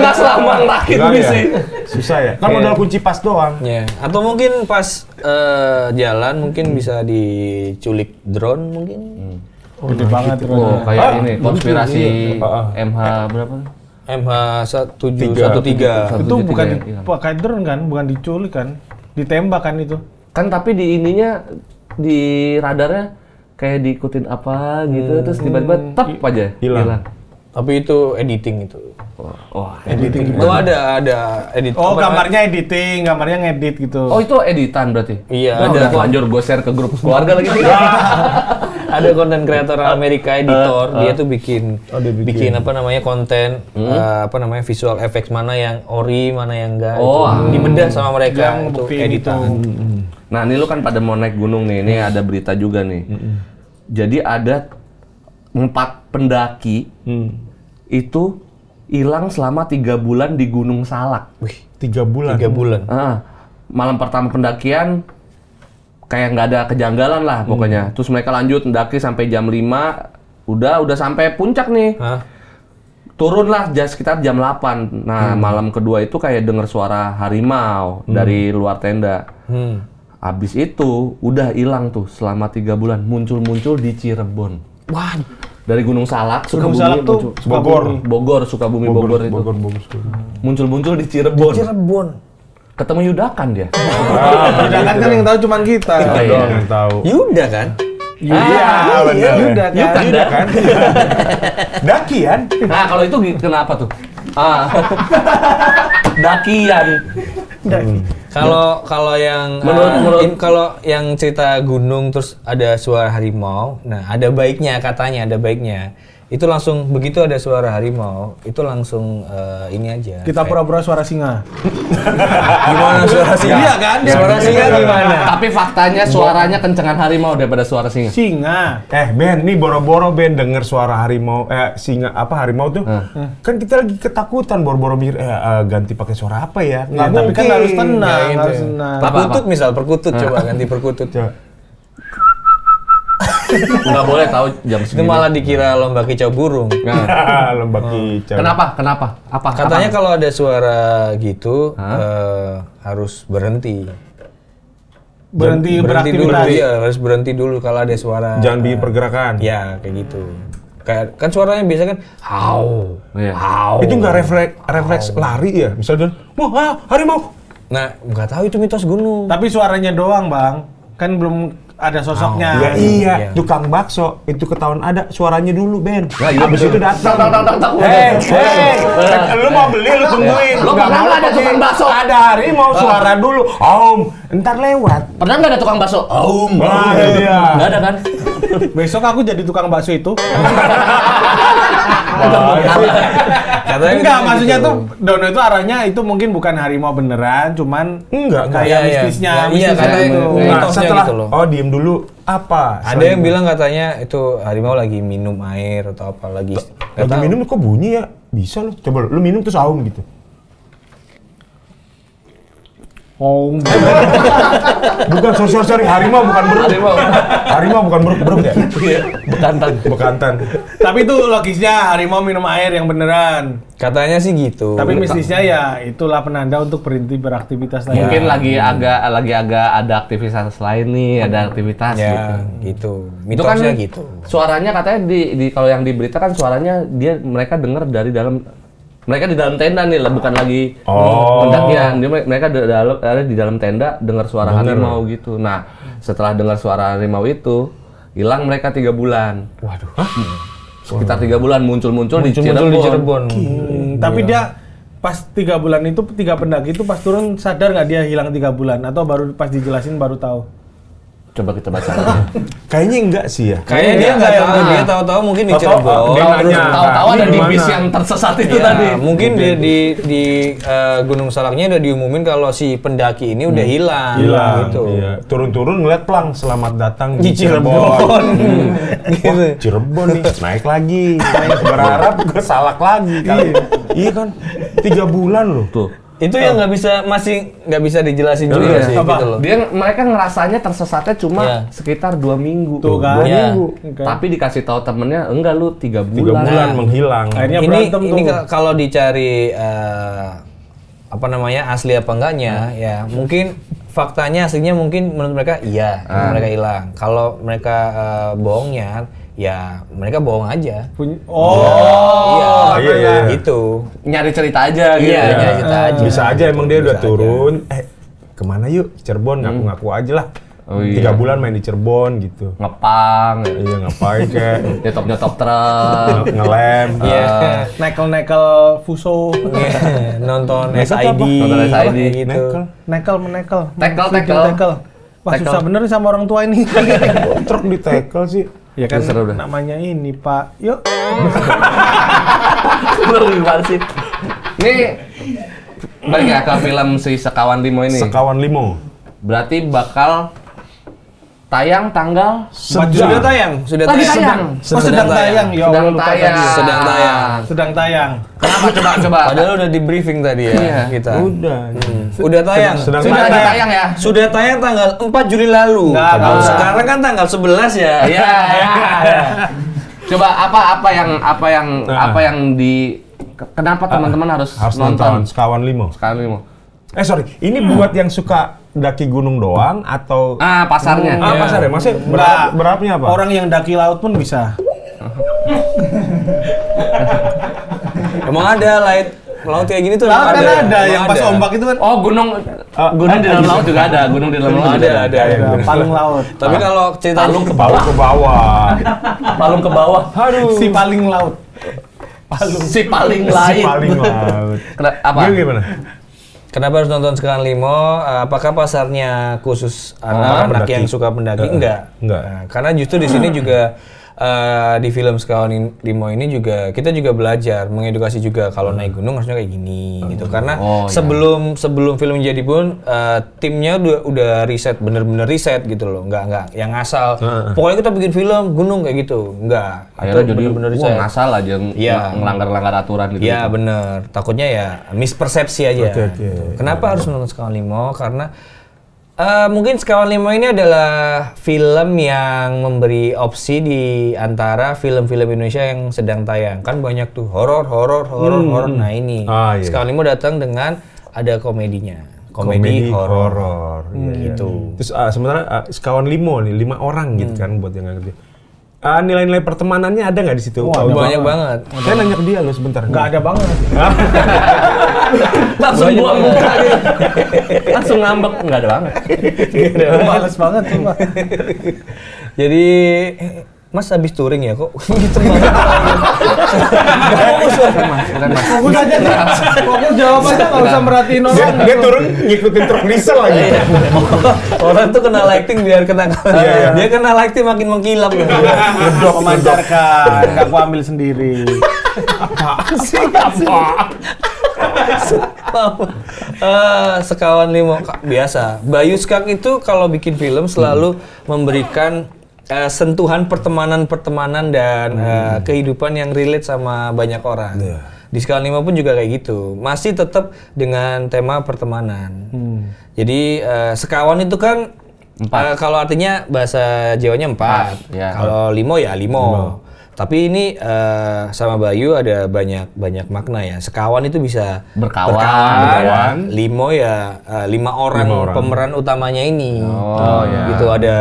ngerakit Enggak bis ya? sih. Susah ya. Kan modal kunci pas doang. Ya. Atau mungkin pas jalan mungkin bisa diculik drone mungkin. Gede banget Oh kayak ini konspirasi Iya. MH berapa? MH1713. Itu bukan ya. pakai drone kan, bukan diculik kan, ditembak kan itu. Kan tapi di ininya di radarnya kayak diikutin apa gitu terus tiba-tiba tep aja Hilang. Tapi itu editing itu. Wah, Editing Itu ada edit. Oh, apa namanya? gambarnya editing, gambarnya ngedit gitu. oh itu editan berarti? Iya, Wah, ada. udah telanjur gue share ke grup keluarga lagi. Ada konten kreator Amerika editor, dia tuh bikin apa namanya konten apa namanya visual effects mana yang ori, mana yang enggak. Oh, itu dibedah sama mereka Yang itu buktiin editan. Nah, ini lu kan pada mau naik gunung nih. Ini ada berita juga nih. Jadi ada 4 pendaki itu hilang selama 3 bulan di Gunung Salak. Wih, 3 bulan. 3 bulan. Malam pertama pendakian kayak nggak ada kejanggalan lah pokoknya. Terus mereka lanjut mendaki sampai jam 5, udah sampai puncak nih. Hah? Turunlah sekitar jam 8. Nah, malam kedua itu kayak denger suara harimau dari luar tenda. Habis itu udah hilang tuh selama 3 bulan, muncul-muncul di Cirebon. Wah, Dari Gunung Salak, Gunung Sukabumi, Salak tuh Bogor, Sukabumi, Bogor itu. Muncul-muncul di Cirebon. Cirebon. Ketemu Yudakan dia. Yudakan kan yang tahu cuman kita. Kita doang yang tahu. Yuda kan? Iya, benar. Yuda kan. Dakian. Nah, kalau itu kenapa tuh? Dakian. Kalau yang kalau yang cerita gunung terus ada suara harimau, nah ada baiknya katanya ada baiknya. itu langsung begitu ada suara harimau, itu langsung ini aja. Kita pura-pura suara singa. Gimana suara singa? Iya kan? Suara singa gimana? Tapi faktanya suaranya kencengan harimau daripada suara singa. Singa. Ben, nih boro-boro Ben denger suara harimau, singa apa harimau tuh? Kan kita lagi ketakutan, boro-boro mikir, ganti pakai suara apa ya? Nah, tapi kan harus tenang, harus tenang. Perkutut misal, perkutut coba ganti perkutut. Nggak boleh tahu jam Itu segini. malah dikira lomba kicau burung. Lomba kicau. Kenapa? Apa? Katanya kalau ada suara gitu harus berhenti. Berhenti dulu, beraktivitas. ya harus berhenti dulu kalau ada suara. Jangan bikin pergerakan. Ya kayak gitu. Kayak kan suaranya biasa kan hau, Iya. hau. Itu nggak refleks lari ya? Misalnya, wah harimau. Nah nggak tahu itu mitos gunung. Tapi suaranya doang, Bang. Kan belum ada sosoknya. Ya iya, tukang bakso itu ketahuan ada suaranya dulu Ben. Habis itu datang. Lu mau beli lu tungguin. Lu Nggak pernah mau nggak ada pakai- tukang bakso? Ada harimau suara dulu. Ntar lewat. Pernah nggak ada tukang bakso? Nah, iya. Nggak ada kan? Besok aku jadi tukang bakso itu. Katanya Enggak, gitu. maksudnya tuh Dono itu arahnya itu mungkin bukan harimau beneran, cuman Enggak. kayak Iya, iya. mistisnya, Iya, mistisnya katanya itu. gitu. Nah, Mitosnya setelah gitu loh. diem dulu apa? Ada yang bilang katanya itu harimau lagi minum air atau apa lagi. Nggak lagi tahu. minum kok bunyi ya? Bisa loh. Coba lu minum terus aum gitu. Bukan sorry harimau bukan beruk. Harimau bukan beruk ya. Bekantan. Tapi itu logisnya harimau minum air yang beneran. Katanya sih gitu. Tapi mistisnya ya itulah penanda untuk berhenti beraktivitas tadi. Mungkin lagi agak ada aktivitas lain nih, ada aktivitas gitu. ya gitu. Itu kan Mitosnya gitu. suaranya katanya di kalau yang diberita kan suaranya mereka dengar dari dalam mereka di dalam tenda nih bukan lagi pendakian. Mereka ada di dalam tenda dengar suara harimau gitu. Nah, setelah dengar suara harimau itu hilang mereka 3 bulan. Waduh. Sekitar 3 bulan muncul-muncul di Cirebon. Tapi dia pas 3 bulan itu 3 pendaki itu pas turun sadar nggak dia hilang 3 bulan atau baru pas dijelasin baru tahu? Coba kita baca lagi. Kayaknya enggak sih ya. Kayaknya dia nggak tahu, dia tahu-tahu mungkin di Tahu-tahu, Cirebon. dia Terus nanya, tahu-tahu "Ini ada di gimana?" bis yang tersesat itu Ya, tadi. mungkin di Gunung Salaknya udah diumumin kalau si pendaki ini udah hilang. Hilang. Gitu. Iya. Turun-turun ngeliat plang selamat datang Di Cirebon. Wah, Cirebon nih, naik lagi. Berharap ke Salak lagi kali. Iya kan? 3 bulan loh. Tuh. Itu yang masih nggak bisa dijelasin juga sih Apa? gitu loh. Mereka ngerasanya tersesatnya cuma Iya. sekitar 2 minggu. Tuh kan. 2 Iya. minggu. Tapi dikasih tahu temennya, enggak lu 3 3 bulan. bulan menghilang. Akhirnya ini berantem ini tuh. kalau dicari apa namanya asli apa enggaknya ya mungkin faktanya aslinya mungkin menurut mereka iya mereka hilang. Kalau mereka bohongnya ya mereka bohong aja. iya. Gitu. Nyari cerita aja gitu. Iya, nyari cerita aja. Bisa aja emang dia udah Bisa turun. Kemana yuk? Cirebon, ngaku-ngaku aja lah. Oh, iya. 3 bulan main di Cirebon gitu. Ngepang, Iya ngapain kek? nyetop truk. Ngelem. Iya. Nekel Fuso. Nonton Nekel SID, apa? Nonton SID. gitu. Nekel. Menekel. Tekel. Wah, Tekel. susah bener nih sama orang tua ini. Truk di tackle sih. Ya kan Seru dah. namanya ini, Pak. Yuk. Bener gimana sih? Nih balik ya ke film si Sekawan Limo ini. Sekawan Limo. Berarti bakal tayang tanggal Sudah tayang, sudah Lagi tayang. tayang. Sedang tayang. Ya Allah, lupa tadi. Sedang tayang. Sedang tayang. Kenapa coba? Padahal udah di briefing tadi ya Iya. kita. Udah. Udah tayang. Sedang Sudah tayang. tayang ya? Sudah tayang tanggal 4 Juli lalu. Nggak usah. Sekarang kan tanggal 11 ya. Iya. Coba apa yang di kenapa teman-teman harus nonton Sekawan Limo. Sekawan Limo? Sorry, ini buat yang suka daki gunung doang atau Pasarnya. pasar ya? Maksudnya Enggak. berapnya apa? Orang yang daki laut pun bisa. Emang ada laut kayak gini tuh Laut kan ada Emang yang pas ada. ombak itu kan. Oh, gunung di dalam laut juga ada. Gunung di dalam laut juga Ada. Palung laut. Tapi kalau cerita Palung ke Bawah ke bawah. Palung ke bawah. Aduh. Si paling laut. Si paling Si lain. paling laut. Apa? Gimana? Kenapa harus nonton Sekawan Limo? Apakah pasarnya khusus anak-anak pendaki. yang suka pendaki? Enggak. Enggak. Nah, karena justru di sini juga di film Sekawan Limo ini juga kita juga belajar, mengedukasi juga kalau naik gunung harusnya kayak gini gitu. Karena sebelum film jadi pun timnya udah riset, bener-bener riset gitu loh, nggak yang asal. Pokoknya kita bikin film gunung kayak gitu, nggak. Akhirnya jadi bener-bener riset. ngasal aja, ngelanggar-langgar aturan gitu. Iya bener, takutnya ya mispersepsi aja. Kenapa harus nonton Sekawan Limo? Karena mungkin Sekawan Limo ini adalah film yang memberi opsi di antara film-film Indonesia yang sedang tayang. Kan banyak tuh horor. Nah ini Sekawan Limo datang dengan ada komedinya, komedi horor gitu. Terus sementara Sekawan Limo nih 5 orang gitu kan buat yang nggak ngerti. Nilai-nilai pertemanannya ada nggak di situ? Banyak banget. Saya nanya ke dia loh sebentar. Nggak ada banget. Langsung buang muka dia. Langsung ngambek, nggak ada banget. Males banget tuh, Pak. Jadi Mas habis touring ya kok gitu banget. Fokus aja nih. Fokus jawab aja, nggak usah merhatiin orang. Dia turun ngikutin truk diesel lagi. Orang tuh kena lighting biar kena dia kena lighting makin mengkilap. Ngedok memancarkan, nggak aku ambil sendiri. Apaan sih? Sekawan Limo biasa. Bayu Skak itu kalau bikin film selalu memberikan sentuhan pertemanan dan kehidupan yang relate sama banyak orang. Di Sekawan Limo pun juga kayak gitu. Masih tetap dengan tema pertemanan. Jadi sekawan itu kan kalau artinya bahasa Jawanya 4. Kalau limo ya limo. Tapi ini sama Bayu ada banyak makna ya. Sekawan itu bisa berkawan. Limo ya 5 orang pemeran utamanya ini. Gitu ada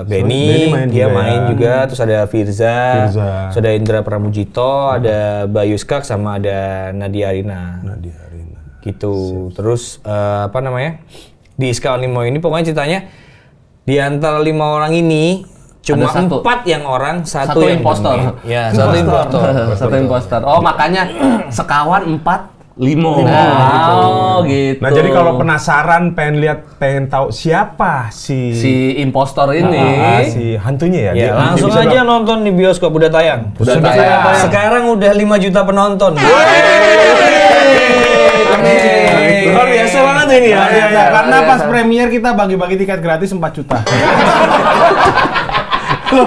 Benny dia main juga, terus ada Firza. Terus ada Indra Pramujito, ada Bayu Skak sama ada Nadia Arina. Gitu. Terus apa namanya? Di Sekawan Limo ini pokoknya ceritanya di antara 5 orang ini cuma 4 yang orang, satu yang impostor. Ya, satu impostor. Satu impostor. Oh, makanya Sekawan 4 Limo. Gitu. Nah, jadi kalau penasaran pengen tahu siapa si impostor ini, si hantunya ya. Langsung aja nonton di bioskop udah tayang. Sekarang udah 5 juta penonton. Luar biasa banget ini ya. Karena pas premier kita bagi-bagi tiket gratis 4 juta. Loh,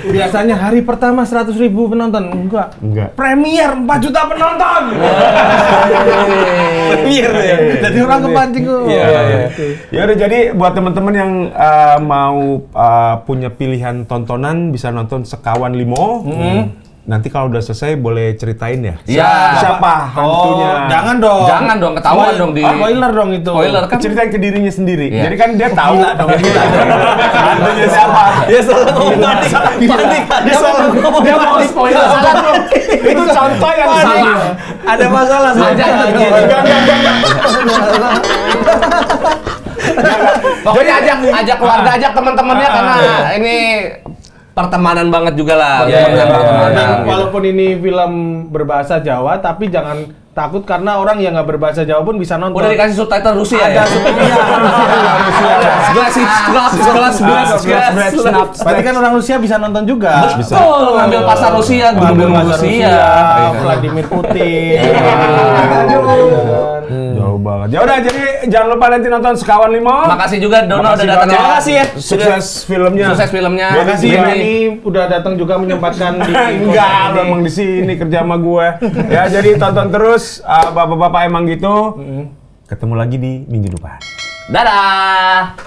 biasanya hari pertama 100.000 penonton, enggak. Premier 4 juta penonton. Premier ya. Jadi orang kepancing kok. Ya udah, jadi buat teman-teman yang mau punya pilihan tontonan bisa nonton Sekawan Limo. Nanti kalau udah selesai boleh ceritain ya? Siapa hantunya? Jangan dong, ketahuan dong di spoiler dong itu. Spoiler kan ceritain ke dirinya sendiri. Jadi kan dia tahu Gila dong. hantunya siapa. Dia salah ngomong panik. Dia mau spoiler. Itu contoh yang salah. Ada masalah saja. Pokoknya ajak keluarga, ajak teman-temannya karena ini pertemanan banget juga lah. Walaupun ini film berbahasa Jawa, tapi jangan takut karena orang yang nggak berbahasa Jawa pun bisa nonton. Udah dikasih subtitle Rusia ya? Berarti kan orang Rusia bisa nonton juga. Betul, ngambil pasar Rusia, guru-guru Rusia. Vladimir Putin. Jauh banget. Ya udah, jadi jangan lupa nanti nonton Sekawan Limo. Makasih juga Dono udah datang. Terima kasih ya. Sukses filmnya. Makasih ini udah datang juga menyempatkan di enggak, memang di sini kerja sama gue. Ya, jadi tonton terus bapak-bapak emang gitu. Ketemu lagi di minggu depan. Dadah.